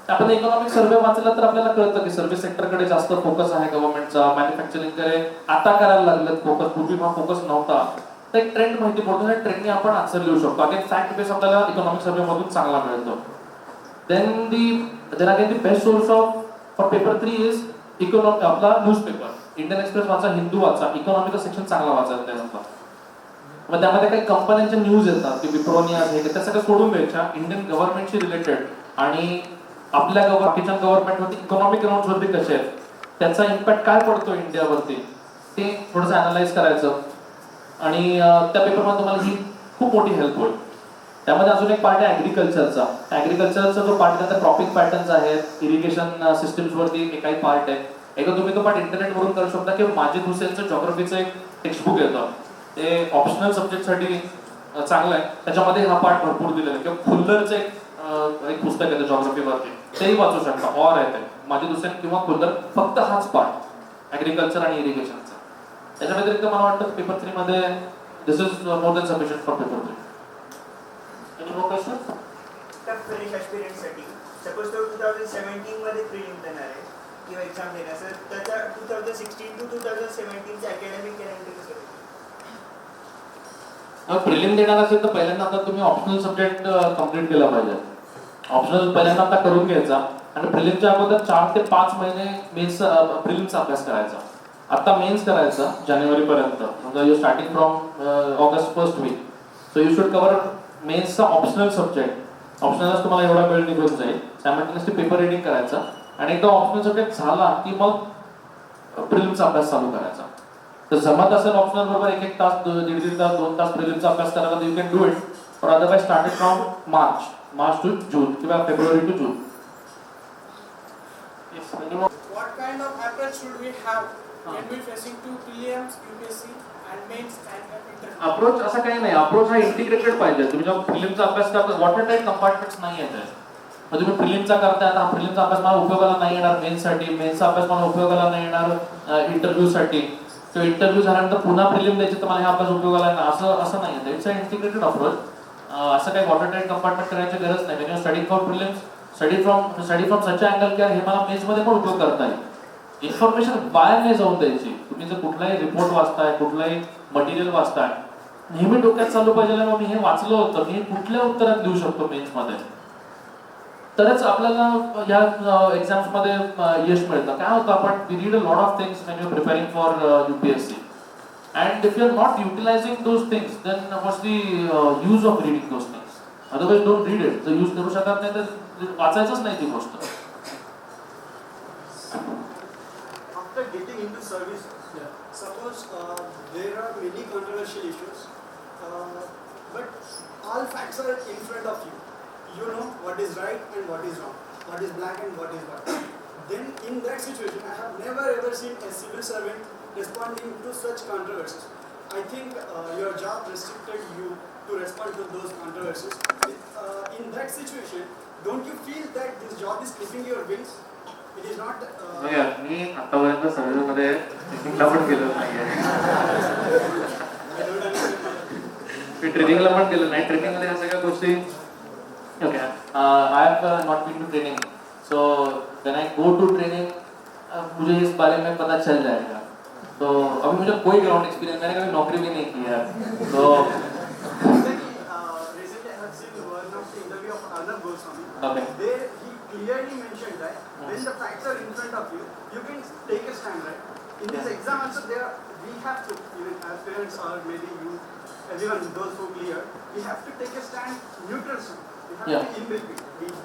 Speaker 3: आपण इकॉनॉमिक सर्वे वाचला तर आपल्याला कळतं की सर्व्हिस सेक्टरकडे जास्त फोकस आहे गव्हर्नमेंटचा, मॅन्युफॅक्चरिंगकडे आता करायला लागलेत फोकस, पूर्वी हा फोकस नव्हता. तर एक ट्रेंड माहिती पडतो आणि ट्रेंडने आपण आन्सर लिहू शकतो. अगेन फॅक्ट बेस आपल्याला इकॉनॉमिक सर्वेमधून चांगला मिळतो. then again the best source of for paper 3 is economic आपला न्यूजपेपर. इंडियन एक्सप्रेस वाचा, हिंदू वाचा, इकॉनॉमिकचा सेक्शन चांगला वाचायचा त्यानंतर. मग त्यामध्ये काही कंपन्यांच्या न्यूज येतात की विप्रोनी आज हे त्या सगळ्या सोडून द्यायच्या. इंडियन गव्हर्नमेंटशी रिलेटेड आणि आपल्या बाकीच्या गव्हर्नमेंटवरती इकॉनॉमिक ग्राउंड्स वरती कसे आहेत, त्याचा इम्पॅक्ट काय पडतो इंडियावरती, ते थोडंसं अनालाइज करायचं. आणि त्या पेपरमध्ये तुम्हाला ही खूप मोठी हेल्प होईल. त्यामध्ये अजून एक पार्ट आहे ॲग्रिकल्चरचा. ॲग्रिकल्चरचा जो पार्ट आहे, क्रॉपिंग पॅटर्न्स आहेत, इरिगेशन सिस्टम्सवरती काही पार्ट आहे. एकदा तुम्ही तो पार्ट इंटरनेटवरून करू शकता की माजिद हुसेनचं जॉग्रफीचं एक टेक्स्टबुक येतं, ते ऑप्शनल सब्जेक्टसाठी चांगलं आहे. त्याच्यामध्ये हा पार्ट भरपूर दिलेला आहे. किंवा खुल्लरचं एक पुस्तक येतं जॉग्रफीवरती, तेही वाचू शकता. ऑर आहे ते माजिद हुसेन किंवा खुल्लर, फक्त हाच पार्ट ॲग्रिकल्चर आणि इरिगेशनचा. त्याच्या व्यतिरिक्त मला वाटतं पेपर 3 मध्ये this is more than sufficient for paper 3.
Speaker 1: Any more questions?
Speaker 10: त्या फ्रेश ॲस्पिरंटसाठी सपोज तो 2017 मध्ये प्रिलिम देणार आहे किंवा एक्झाम देणार असेल, त्याच्या 2016 to 2017 चे अकॅडमिक कॅलेंडर कसं आहे?
Speaker 3: प्रिलिम देणार असेल तर पहिल्यांदा आता तुम्ही ऑप्शनल सब्जेक्ट कम्प्लीट केला पाहिजे. ऑप्शनल पहिल्यांदा आता करून घ्यायचा आणि प्रिलिमच्या अगोदर 4 ते 5 महिने मेन्स प्रिलिमचा अभ्यास करायचा. आता मेन्स करायचा जानेवारी पर्यंत, म्हणजे you starting from August first week. So you should cover मेन्सचा ऑप्शनल सब्जेक्ट. ऑप्शनलच तुम्हाला एवढा वेळ निघून जाईल. सायमल्टेनियसली पेपर रीडिंग करायचा आणि एकदा ऑप्शनल सब्जेक्ट झाला की मग प्रिलिमचा अभ्यास चालू करायचा. तर जमत असेल ऑप्शनल बरोबर 1-1 तास, 1.5 तास, 2 तास प्रिलिमचा अभ्यास करायला, तर यू कॅन डू इट. और otherwise started from March to June किंवा February to June.
Speaker 2: What kind of approach should we have when we facing two prelims, UPSC and mains and interview?
Speaker 3: Approach असं काही नाही. Approach हा integrated पाहिजे. तुम्ही जेव्हा प्रिलिमचा अभ्यास करता, वॉटर टाईप कंपार्टमेंट्स नाही आहेत. मग तुम्ही प्रिलिमचा करताय, आता प्रिलिमचा अभ्यास मला उपयोगाला नाही येणार मेन्ससाठी, मेन्सचा अभ्यास मला उपयोगाला नाही येणार इंटरव्ह्यूसाठी, तो इंटरव्ह्यू झाल्यानंतर पुन्हा प्रिलिम द्यायची तर मला हा अभ्यास उपयोगाला येणार, असं नाही आहे. It's a integrated approach. असं काही वॉटर टाईप कंपार्टमेंट करायची गरज नाही. When you study for prelims, study from such angle की हे मला मेन्समध्ये पण उपयोग करता येईल. इन्फॉर्मेशन बाहेर नाही जाऊन द्यायची. तुम्ही जर कुठलाही रिपोर्ट वाचताय, कुठलाही मटेरियल वाचताय, नेहमी डोक्यात चालू पाहिजे मी हे वाचलं होतं, मी कुठल्या उत्तरात लिहू शकतो मेन्समध्ये, तरच आपल्याला या एक्झाम्स मध्ये यश मिळतं. काय होतं, आपण we read a lot of things when you preparing for UPSC, and if you are not utilising those things then what's the use of reading those things. Otherwise don't read it. जर use करू शकत नाही तर वाचायचंच नाही ती गोष्ट.
Speaker 11: After getting into service, suppose there are many controversial issues, but all facts are in front of you. You know what is right and what is wrong, what is black and what is white. Then in that situation, I have never ever seen a civil servant responding to such controversies. I think your job restricted you to respond to those controversies. In that situation, don't you feel that this job is clipping your wings? It is not.
Speaker 3: मी आतापर्यंत सर्व्हिसमध्ये ट्रेनिंगला पण गेलो नाहीये. मी ट्रेनिंगला पण गेलो नाही. ट्रेनिंगमध्ये ह्या सगळ्या गोष्टी okay. I have not been to training, so when I go to training मुझे इस बारे में पता चल जाएगा. तो अभी मुझे कोई ग्राउंड एक्सपीरियंस, मैंने कभी नौकरी भी नहीं की है. तो
Speaker 11: recently I have seen one of the interview of Arnab Goswami.
Speaker 3: Okay.
Speaker 11: There he clearly mentioned that when the facts are in front of you, you can take a stand, right? In this exam also we have to, even aspirants or maybe you, everyone, those who clear, we have to take a stand, neutral stand. We have to be in between.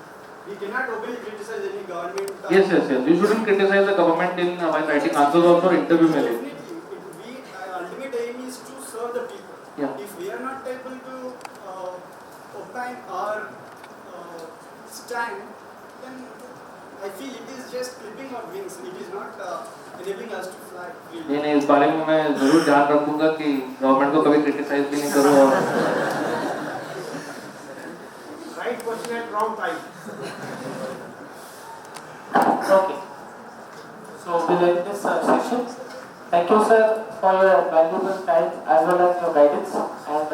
Speaker 11: We cannot openly criticize any government.
Speaker 3: Yes. You shouldn't criticize the government in while writing answers or for interview में.
Speaker 11: Definitely, ultimate aim is to serve the people.
Speaker 3: Yeah.
Speaker 11: If we are not able to opine or stand, then I feel it is just clipping our wings. It is not enabling us to fly freely.
Speaker 3: नहीं, इस बारे में मैं जरूर ध्यान रखूंगा कि government को कभी क्रिटिसाइज भी नहीं करूँ.
Speaker 2: Right question at wrong time.
Speaker 1: Okay. So we'll end this session. Thank you, sir, for your valuable time as well as your guidance. And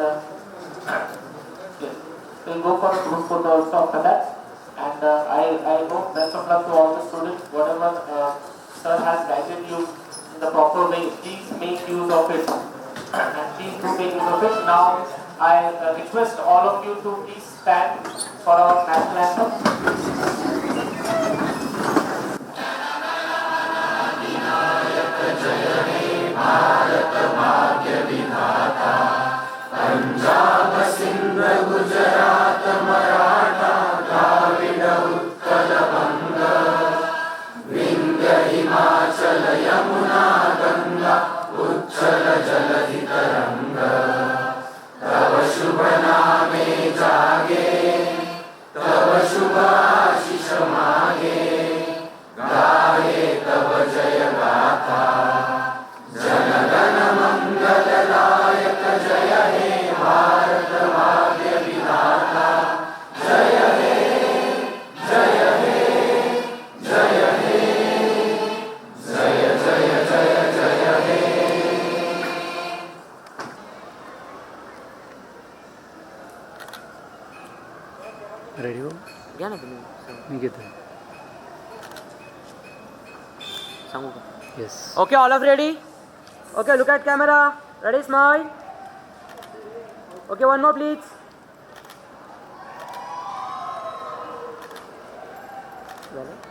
Speaker 1: yes, we'll go for a group photo also after that. And I hope best of luck to all the students. Whatever sir has guided you in the proper way, please make use of it. and please do take note of it. Now, I request all of you to please stand for our national anthem.
Speaker 7: Ready हो
Speaker 12: घ्या ना तुम्ही
Speaker 7: मी घेतो
Speaker 12: सांगू का
Speaker 7: yes
Speaker 12: okay all of ready okay look at camera ready smile okay one more please झालं